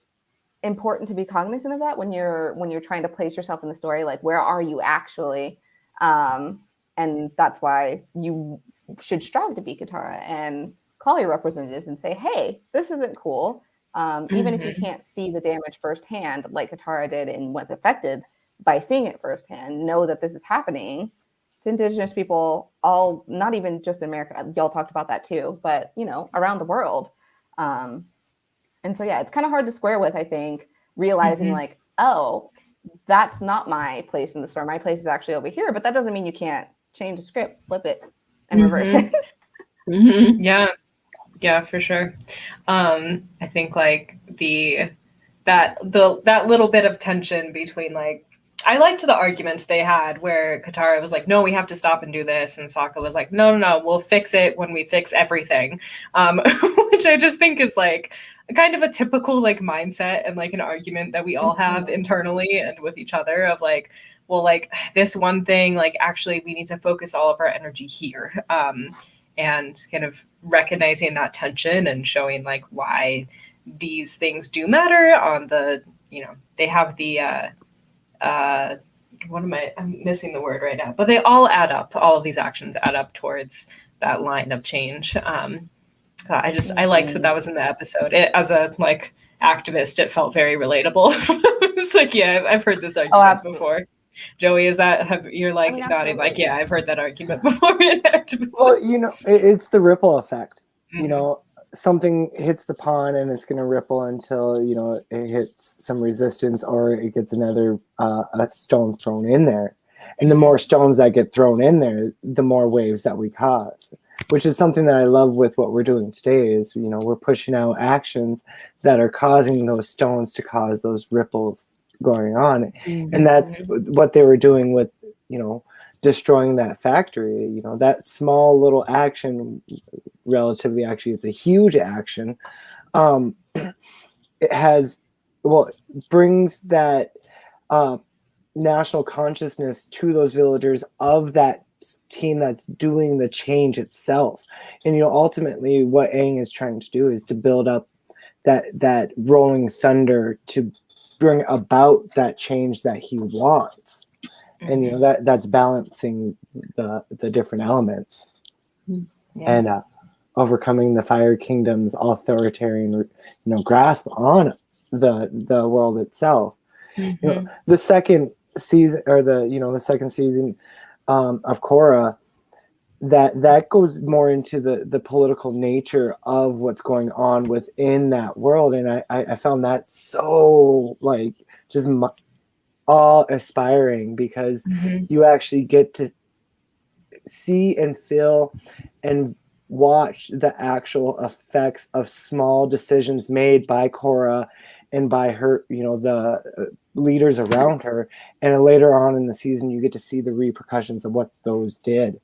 important to be cognizant of that when you're trying to place yourself in the story, like where are you actually? And that's why you should strive to be Katara and call your representatives and say, hey, this isn't cool. Even if you can't see the damage firsthand, like Katara did and was affected by seeing it firsthand, know that this is happening to Indigenous people, all, not even just in America, y'all talked about that too, but, around the world. And so, yeah, it's kind of hard to square with, I think, realizing like, oh, that's not my place in the story. My place is actually over here, but that doesn't mean you can't change the script, flip it, and reverse it. Yeah, for sure. I think like that little bit of tension between like, I liked the argument they had where Katara was like, no, we have to stop and do this. And Sokka was like, no, we'll fix it when we fix everything. Which I just think is like kind of a typical like mindset and like an argument that we all have internally and with each other of like, well, like this one thing, like actually we need to focus all of our energy here. And kind of recognizing that tension and showing like why these things do matter on the, they have the, I'm missing the word right now, but they all add up. All of these actions add up towards that line of change. I liked that was in the episode. As a like activist, it felt very relatable. It's like, yeah, I've heard this argument before. Joey, you're like nodding like, yeah, I've heard that argument before in activism. Well, it's the ripple effect. Something hits the pond and it's going to ripple until, it hits some resistance or it gets another a stone thrown in there. And the more stones that get thrown in there, the more waves that we cause, which is something that I love with what we're doing today is, we're pushing out actions that are causing those stones to cause those ripples going on. And that's what they were doing with, destroying that factory. That small little action, relatively, actually it's a huge action. It brings that national consciousness to those villagers of that team that's doing the change itself. And ultimately what Aang is trying to do is to build up that rolling thunder to bring about that change that he wants. And that's balancing the different elements. And overcoming the Fire Kingdom's authoritarian grasp on the world itself. The second season, or the second season of Korra, that goes more into the political nature of what's going on within that world. And I found that so like just all aspiring because you actually get to see and feel and watch the actual effects of small decisions made by Korra and by her, the leaders around her. And later on in the season, you get to see the repercussions of what those did.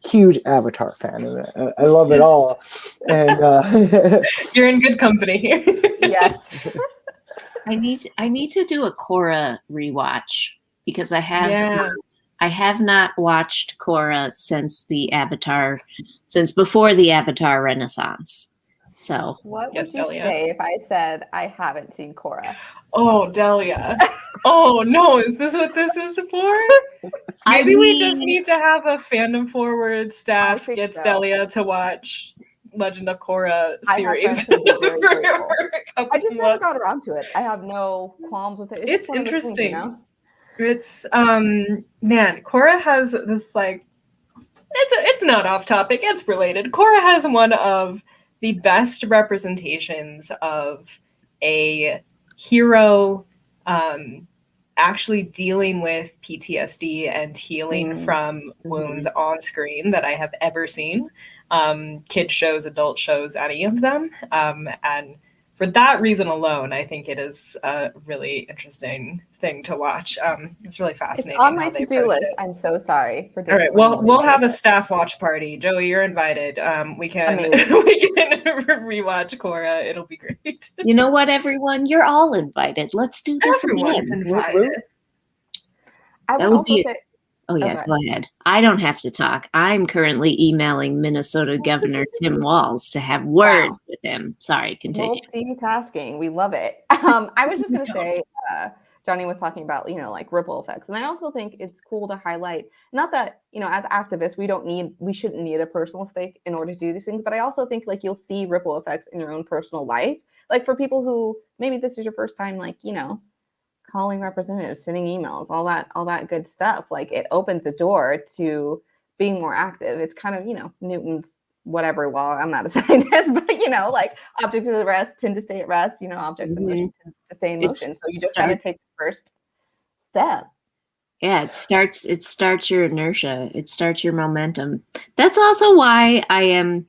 Huge Avatar fan of it. I love it all. And you're in good company. Yes. I need to do a Korra rewatch because I have not watched Korra since before the Avatar Renaissance. So what would you say if I said I haven't seen Korra? Oh, Delia. Oh no, is this what this is for? Maybe we just need to have a fandom forward staff gets Delia to watch Legend of Korra series. I just never got around to it. I have no qualms with it. It's interesting. It's man, Korra has this like it's not off topic, it's related. Korra has one of the best representations of a hero actually dealing with PTSD and healing from wounds on screen that I have ever seen. Kid shows, adult shows, any of them. And for that reason alone, I think it is a really interesting thing to watch. It's really fascinating. It's on my how they to-do approach list. it. I'm so sorry for All right. disappointing Well, you. we'll have a staff watch party. Joey, you're invited. We can Amazing. we can rewatch Korra. It'll be great. You know what, everyone? You're all invited. Let's do this Everyone's again. invited. I That would would also be say, Oh yeah, Okay. go ahead. I don't have to talk. I'm currently emailing Minnesota Governor Tim Walz to have words with him. Sorry, continue. multitasking. We love it. I was just going to say, Johnny was talking about, like ripple effects. And I also think it's cool to highlight, not that, as activists, we shouldn't need a personal stake in order to do these things. But I also think like you'll see ripple effects in your own personal life. Like for people who maybe this is your first time, like, calling representatives, sending emails, all that good stuff. Like it opens a door to being more active. It's kind of, Newton's whatever law. I'm not a scientist, but like objects at rest tend to stay at rest. Objects in motion tend to stay in motion. So you just got to take the first step. Yeah, it starts your inertia. It starts your momentum. That's also why I am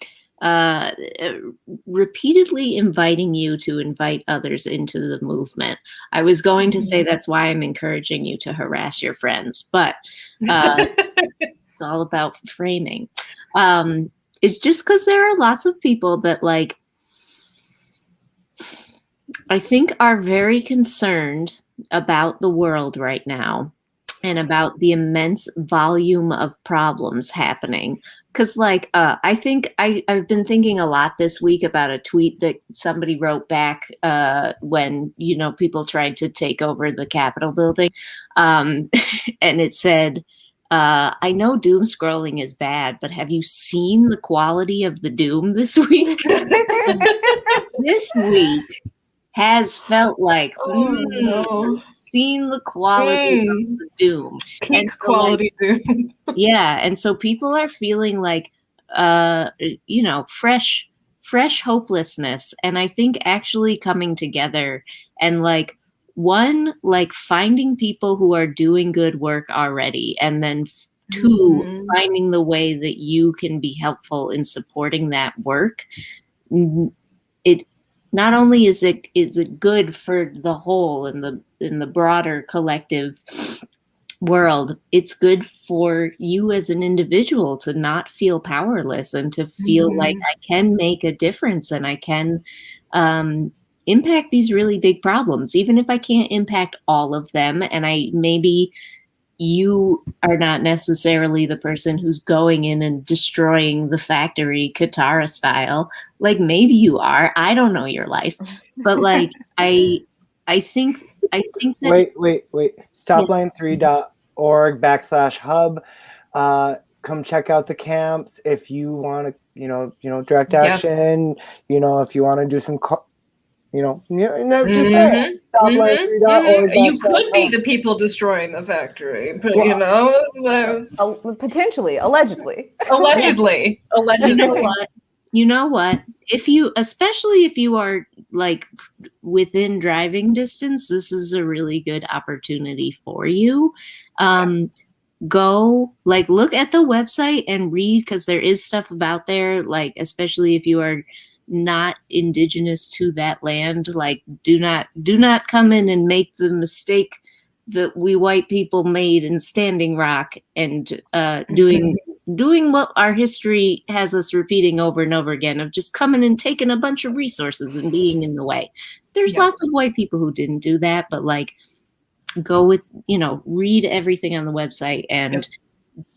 repeatedly inviting you to invite others into the movement. I was going to say that's why I'm encouraging you to harass your friends, but it's all about framing. It's just because there are lots of people that like, I think are very concerned about the world right now and about the immense volume of problems happening. Because I think I've been thinking a lot this week about a tweet that somebody wrote back when, people tried to take over the Capitol building. And it said, I know doom scrolling is bad, but have you seen the quality of the doom this week? This week has felt like, seen the quality of the doom. And so, quality doom. Yeah, and so people are feeling like, fresh hopelessness. And I think actually coming together and finding people who are doing good work already, and then two, finding the way that you can be helpful in supporting that work. It not only is it good for the whole in the broader collective world, it's good for you as an individual to not feel powerless and to feel like I can make a difference and I can impact these really big problems, even if I can't impact all of them. And maybe you are not necessarily the person who's going in and destroying the factory Katara style. Like maybe you are. I don't know your life, but I think that wait. Stopline3.org/hub. Come check out the camps if you want to, direct action. If you want to do some, just say it. Stopline3.org. You could be the people destroying the factory, but potentially, allegedly. You know what? Especially if you are within driving distance, this is a really good opportunity for you. Go look at the website and read, because there is stuff about there, especially if you are not indigenous to that land. Do not come in and make the mistake that we white people made in Standing Rock and doing what our history has us repeating over and over again, of just coming and taking a bunch of resources and being in the way. There's lots of white people who didn't do that, but go with, read everything on the website and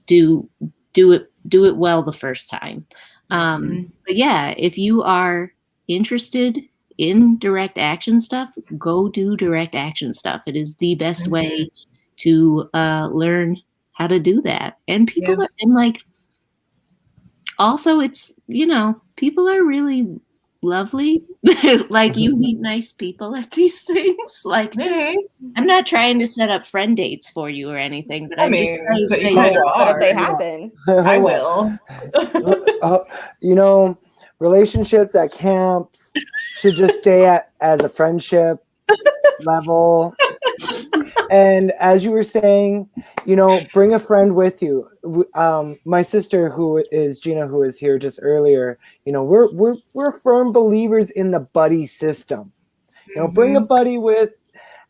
do it well the first time. But yeah, if you are interested in direct action stuff, go do direct action stuff. It is the best way to learn how to do that. And people are, and also it's, people are really lovely. You meet nice people at these things. I'm not trying to set up friend dates for you or anything, but but if they happen, I will. Relationships at camps should just stay as a friendship level. And as you were saying, bring a friend with you. My sister, who is Gina, who was here just earlier, we're firm believers in the buddy system. Bring a buddy with,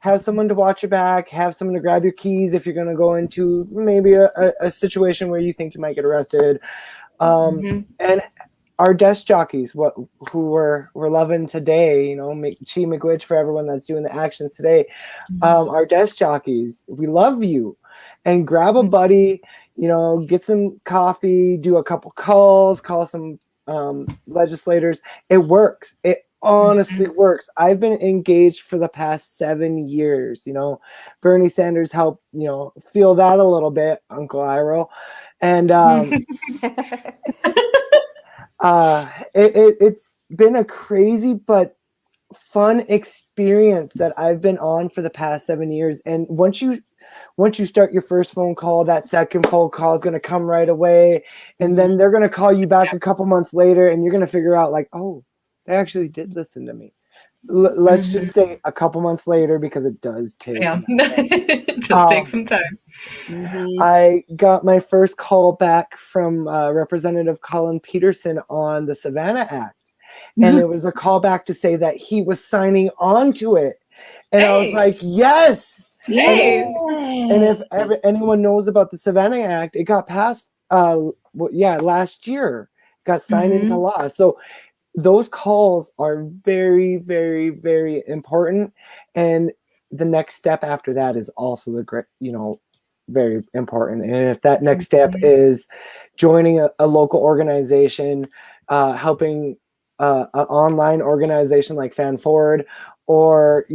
have someone to watch your back, have someone to grab your keys if you're going to go into maybe a situation where you think you might get arrested. And our desk jockeys, who we're loving today, Chi McWitch for everyone that's doing the actions today. Our desk jockeys, we love you. And grab a buddy, get some coffee, do a couple calls, call some legislators. It works. It honestly works. I've been engaged for the past 7 years. Bernie Sanders helped, feel that a little bit, Uncle Iro. And it's been a crazy but fun experience that I've been on for the past 7 years. And once you start your first phone call, that second phone call is going to come right away. And then they're going to call you back a couple months later, and you're going to figure out like, oh, they actually did listen to me. Let's just stay a couple months later, because it does take it does take some time. I got my first call back from Representative Colin Peterson on the Savannah Act. And it was a call back to say that he was signing on to it. And I was like, yes. Yay. And if anyone knows about the Savannah Act, it got passed last year. Got signed into law. So those calls are very, very, very important. And the next step after that is also very important. And if that next step is joining a local organization, helping an online organization like Fan Forward, or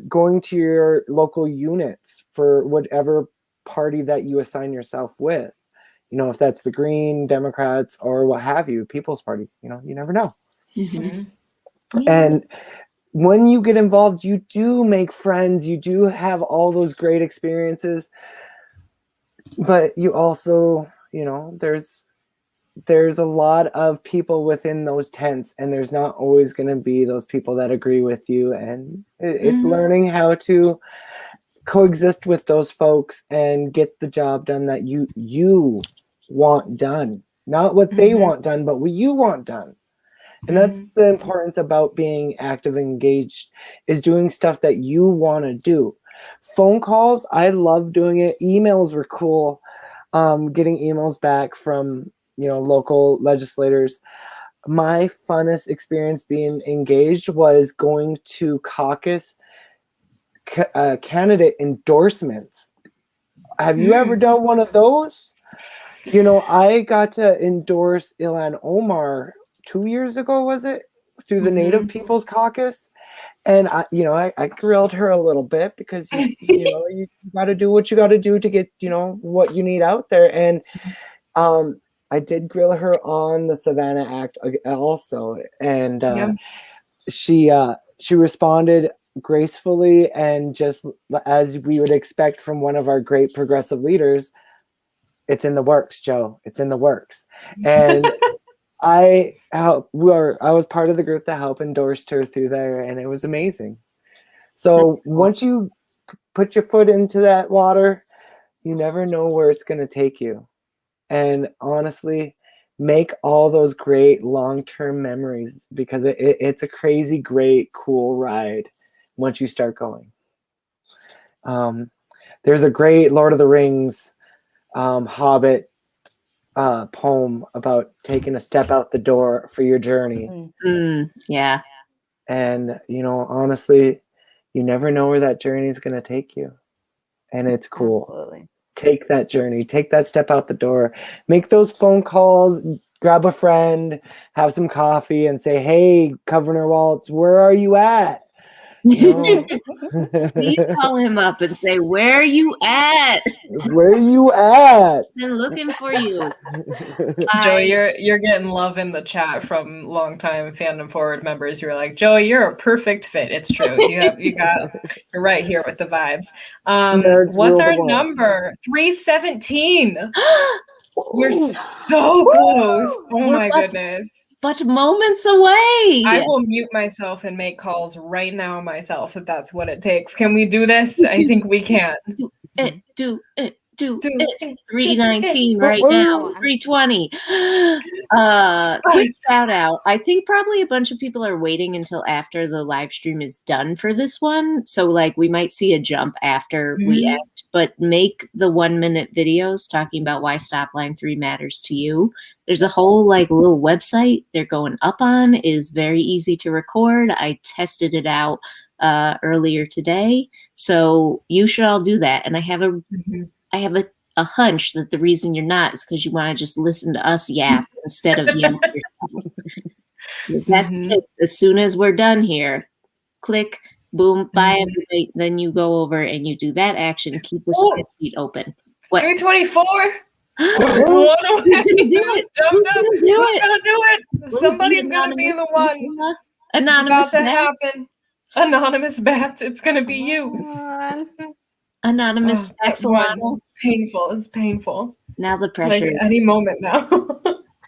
going to your local units for whatever party that you assign yourself with, if that's the Green, Democrats, or what have you, People's Party, you never know. And when you get involved, you do make friends, you do have all those great experiences, but you also, there's a lot of people within those tents, and there's not always going to be those people that agree with you. And it's learning how to coexist with those folks and get the job done that you want done. Not what they want done, but what you want done. And that's the importance about being active and engaged, is doing stuff that you want to do. Phone calls, I love doing it. Emails were cool. Getting emails back from local legislators. My funnest experience being engaged was going to caucus candidate endorsements. Have you ever done one of those? I got to endorse Ilhan Omar 2 years ago, was it? Through the Native People's Caucus. And I grilled her a little bit, because you got to do what you got to do to get what you need out there. And I did grill her on the Savannah Act also, and she responded gracefully, and just as we would expect from one of our great progressive leaders. It's in the works, Joe. It's in the works. And I was part of the group that helped endorsed her through there, and it was amazing. So once you put your foot into that water, you never know where it's going to take you. And honestly, make all those great long-term memories, because it's a crazy, great, cool ride once you start going. There's a great Lord of the Rings Hobbit poem about taking a step out the door for your journey. Yeah. And, honestly, you never know where that journey is going to take you. And it's cool. Absolutely. Take that journey, take that step out the door, make those phone calls, grab a friend, have some coffee, and say, hey, Governor Waltz, where are you at? Please call him up and say, where are you at? Where are you at? Been looking for you. Joey, you're getting love in the chat from longtime Fandom Forward members who are like, Joey, you're a perfect fit. It's true. You're right here with the vibes. What's our number? 317. We're so close. Oh We're my but- goodness. But moments away. I will mute myself and make calls right now myself if that's what it takes. Can we do this? I think we can. Do it. Do 319 it. right Come now. on. 320. Quick shout out. I think probably a bunch of people are waiting until after the live stream is done for this one. So like we might see a jump after we Mhm. end, but make the 1-minute videos talking about why stop line 3 matters to you. There's a whole like little website they're going up on. It is very easy to record. I tested it out earlier today. So you should all do that. And I have a hunch that the reason you're not is because you want to just listen to us yap instead of yelling yourself. That's it. As soon as we're done here, click, boom, bye everybody. Then you go over and you do that action. Keep the spreadsheet open. What? 324. Who's gonna do it? Jumped up. Who's gonna do Who's it? gonna do it? Will it be Somebody's gonna be the one. It's Anonymous about to bat? happen. Anonymous bat. It's gonna be you. Come on. Anonymous That one. axolotl. It's painful. It's painful. Now the Like pressure. any moment now.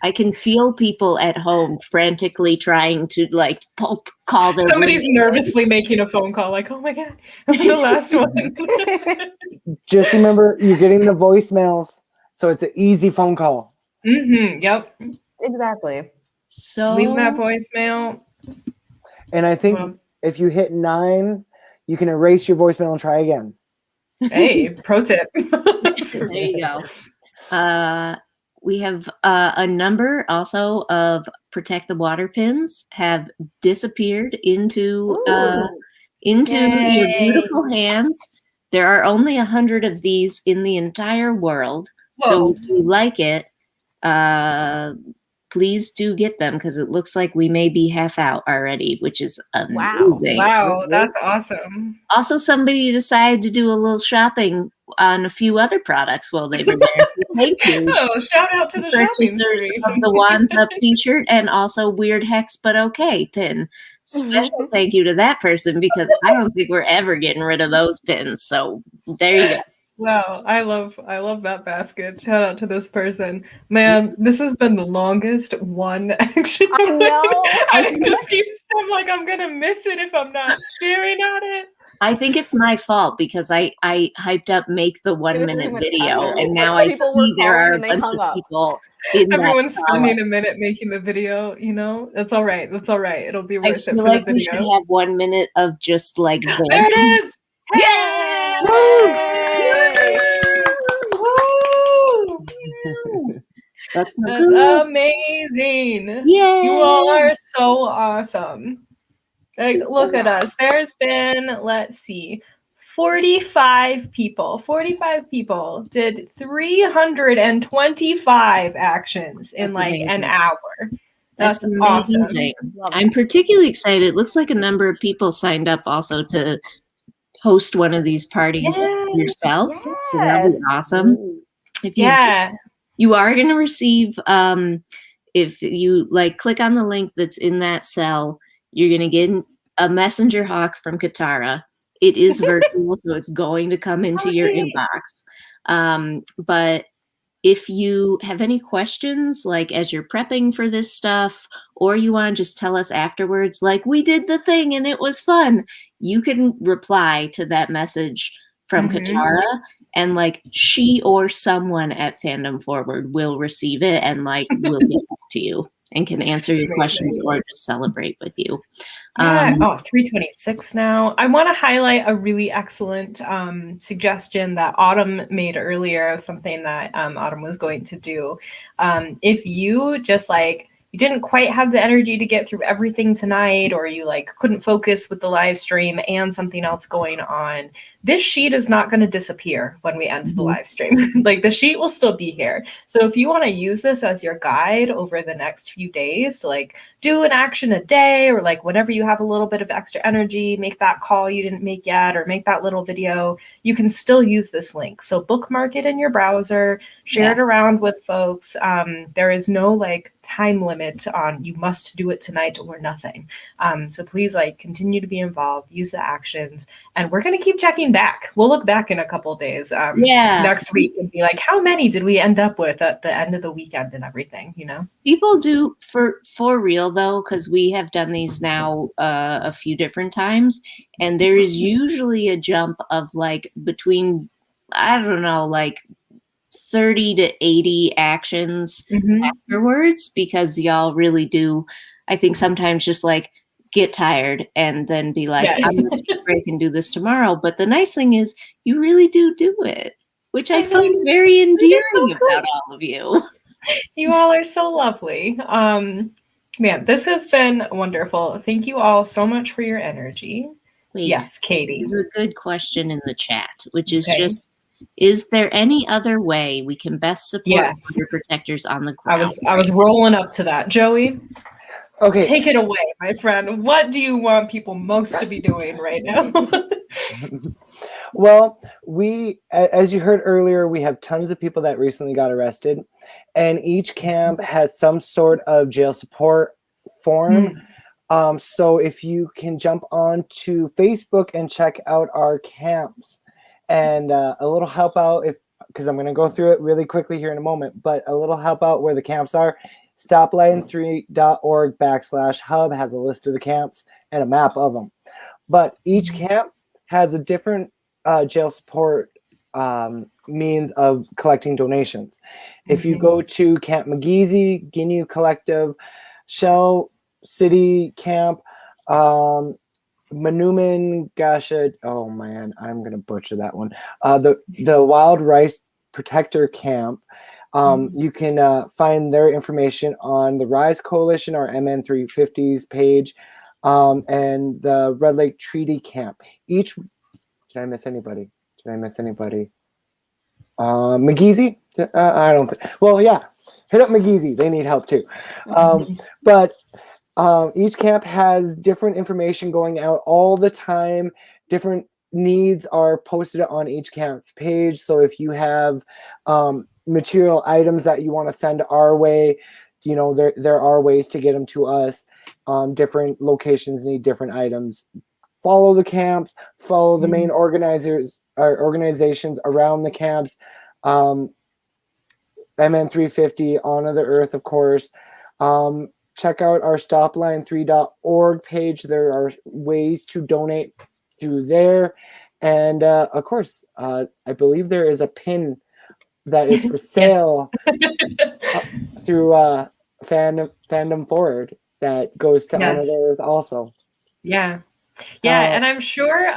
I can feel people at home frantically trying to like call their Somebody's roommate. nervously making a phone call, like, "Oh my god, I'm the last one." Just remember, you're getting the voicemails, so it's an easy phone call. Yep. Exactly. So Leave that voicemail. And I think Well, if you hit 9, you can erase your voicemail and try again. hey, pro tip. there you go. We have a number also of protect the water pins have disappeared into your Yay. beautiful hands. There are only 100 of these in the entire world. So Whoa. if you like it, please do get them because it looks like we may be half out already, which is amazing. Wow, that's awesome. Also, somebody decided to do a little shopping on a few other products while they were there. So thank you. Oh, shout out to the shopping Purchasers spree. of the Wands Up t-shirt and also Weird Hex But Okay pin. Special thank you to that person because I don't think we're ever getting rid of those pins. So there you go. Wow, I love that basket. Shout out to this person. Man, this has been the longest one action. I know. I'm like, I'm gonna miss it if I'm not staring at it. I think it's my fault because I hyped up make the 1 It was too minute much video pressure. and now I People were see there are a calling and they bunch hung of up. people in Everyone's that spending column. a minute making the video, you know? That's all right. That's all right. It'll be I worth it feel for like the we video. should have 1 minute of just like There vamping. it is! Yay! Woo! That's so That's cool. amazing. Yay! You all are so awesome. Like, Thanks look so at us. There's been, let's see, 45 people. 45 people did 325 actions in That's like amazing. an hour. That's amazing. awesome. I'm particularly excited. It looks like a number of people signed up also to host one of these parties yourself. So that'll be awesome. If you you are going to receive if you like click on the link that's in that cell, you're going to get a messenger hawk from Katara. It is virtual, so it's going to come into your inbox. But if you have any questions, like as you're prepping for this stuff, or you want to just tell us afterwards, like we did the thing and it was fun, you can reply to that message from Katara, and like she or someone at Fandom Forward will receive it and like will get back to you and can answer your questions or just celebrate with you. 326 now. I want to highlight a really excellent suggestion that Autumn made earlier of something that Autumn was going to do. If you just like, you didn't quite have the energy to get through everything tonight, or you like couldn't focus with the live stream and something else going on, this sheet is not going to disappear when we end the live stream. Like the sheet will still be here. So if you want to use this as your guide over the next few days to like do an action a day, or like whenever you have a little bit of extra energy, make that call you didn't make yet, or make that little video, you can still use this link. So bookmark it in your browser, share it around with folks. There is no like time limit on you must do it tonight or nothing. So please like continue to be involved, use the actions, and we're going to keep checking back. We'll look back in a couple days next week and be like, how many did we end up with at the end of the weekend and everything, you know? People do for real though, because we have done these now a few different times, and there is usually a jump of like between, I don't know, like 30 to 80 actions afterwards, because y'all really do, I think sometimes just like get tired and then be like, I'm going to take a break and do this tomorrow. But the nice thing is you really do it, which I find very endearing about all of you. You all are so lovely. Man, this has been wonderful. Thank you all so much for your energy. Wait, yes, Katie. There's a good question in the chat, which is just, is there any other way we can best support border protectors on the ground? I was rolling up to that. Joey, okay, take it away, my friend. What do you want people most to be doing right now? Well, we, as you heard earlier, we have tons of people that recently got arrested, and each camp has some sort of jail support forum. So if you can jump on to Facebook and check out our camps, and a little help out, because I'm going to go through it really quickly here in a moment, but a little help out where the camps are. Stopline3.org/hub has a list of the camps and a map of them. But each camp has a different jail support means of collecting donations. If you go to Camp McGeezy, Ginyu Collective, Shell City Camp, Manuman Gasha, oh man, I'm gonna butcher that one. The Wild Rice Protector Camp. You can find their information on the Rise Coalition or MN350's page, and the Red Lake Treaty Camp. Did I miss anybody? McGeezy? I don't think. Well, yeah, hit up McGeezy. They need help too. But each camp has different information going out all the time. Different needs are posted on each camp's page. So if you have material items that you want to send our way, you know, there are ways to get them to us. Different locations need different items. Follow the camps, follow the main organizations around the camps. MN350, Honor the Earth, of course. Check out our stopline3.org page. There are ways to donate through there. And of course, I believe there is a pin that is for sale through Fandom Forward that goes to Honor the Earth also. Yeah, and I'm sure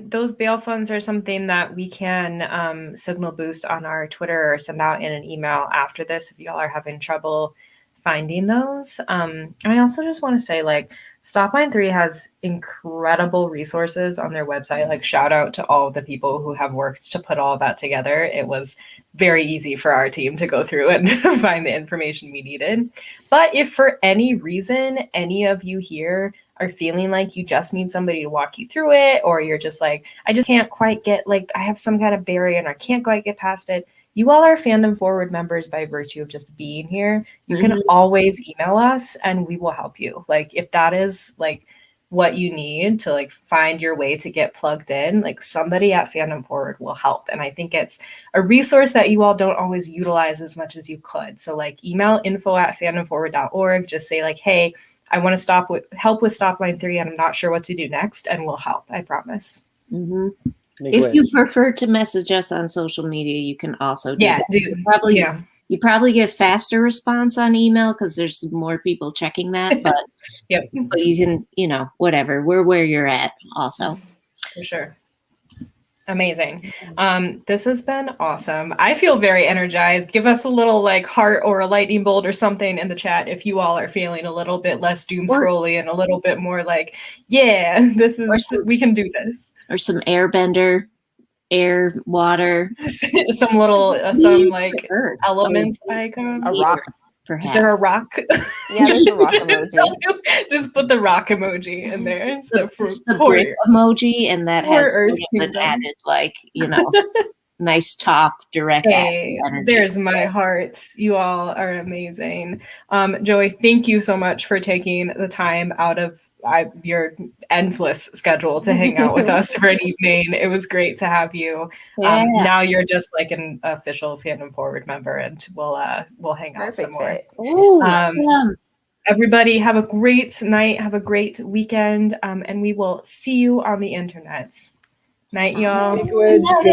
those bail funds are something that we can signal boost on our Twitter or send out in an email after this if y'all are having trouble finding those. And I also just want to say, like, Stopline 3 has incredible resources on their website. Like, shout out to all the people who have worked to put all that together. It was very easy for our team to go through and find the information we needed. But if for any reason any of you here are feeling like you just need somebody to walk you through it, or you're just like, I just can't quite get, like, I have some kind of barrier and I can't quite get past it, you all are Fandom Forward members by virtue of just being here. You can always email us and we will help you. Like, if that is like what you need to like find your way to get plugged in, like, somebody at Fandom Forward will help. And I think it's a resource that you all don't always utilize as much as you could. So like, email info@fandomforward.org. Just say like, hey, I want to help with Stopline 3 and I'm not sure what to do next, and we'll help. I promise. If you prefer to message us on social media, you can also do that. You probably get faster response on email because there's more people checking that, but but you can, you know, whatever. We're where you're at also. For sure. Amazing. This has been awesome. I feel very energized. Give us a little like heart or a lightning bolt or something in the chat if you all are feeling a little bit less doom scrolly and a little bit more like, yeah, we can do this. Or some airbender, air, water. some like element icons. A rock. Perhaps. Is there a rock? Yeah, there's a rock emoji. Just put the rock emoji in there. It's the brick emoji, and that has sort of an added, like, you know. nice talk, direct Hey, energy. there's my hearts. You all are amazing. Joey, thank you so much for taking the time out of your endless schedule to hang out with us for an evening. It was great to have you. Yeah. Now you're just like an official Fandom Forward member, and we'll hang out some more. Ooh, Everybody have a great night. Have a great weekend, and we will see you on the internets. Night, y'all. Language, good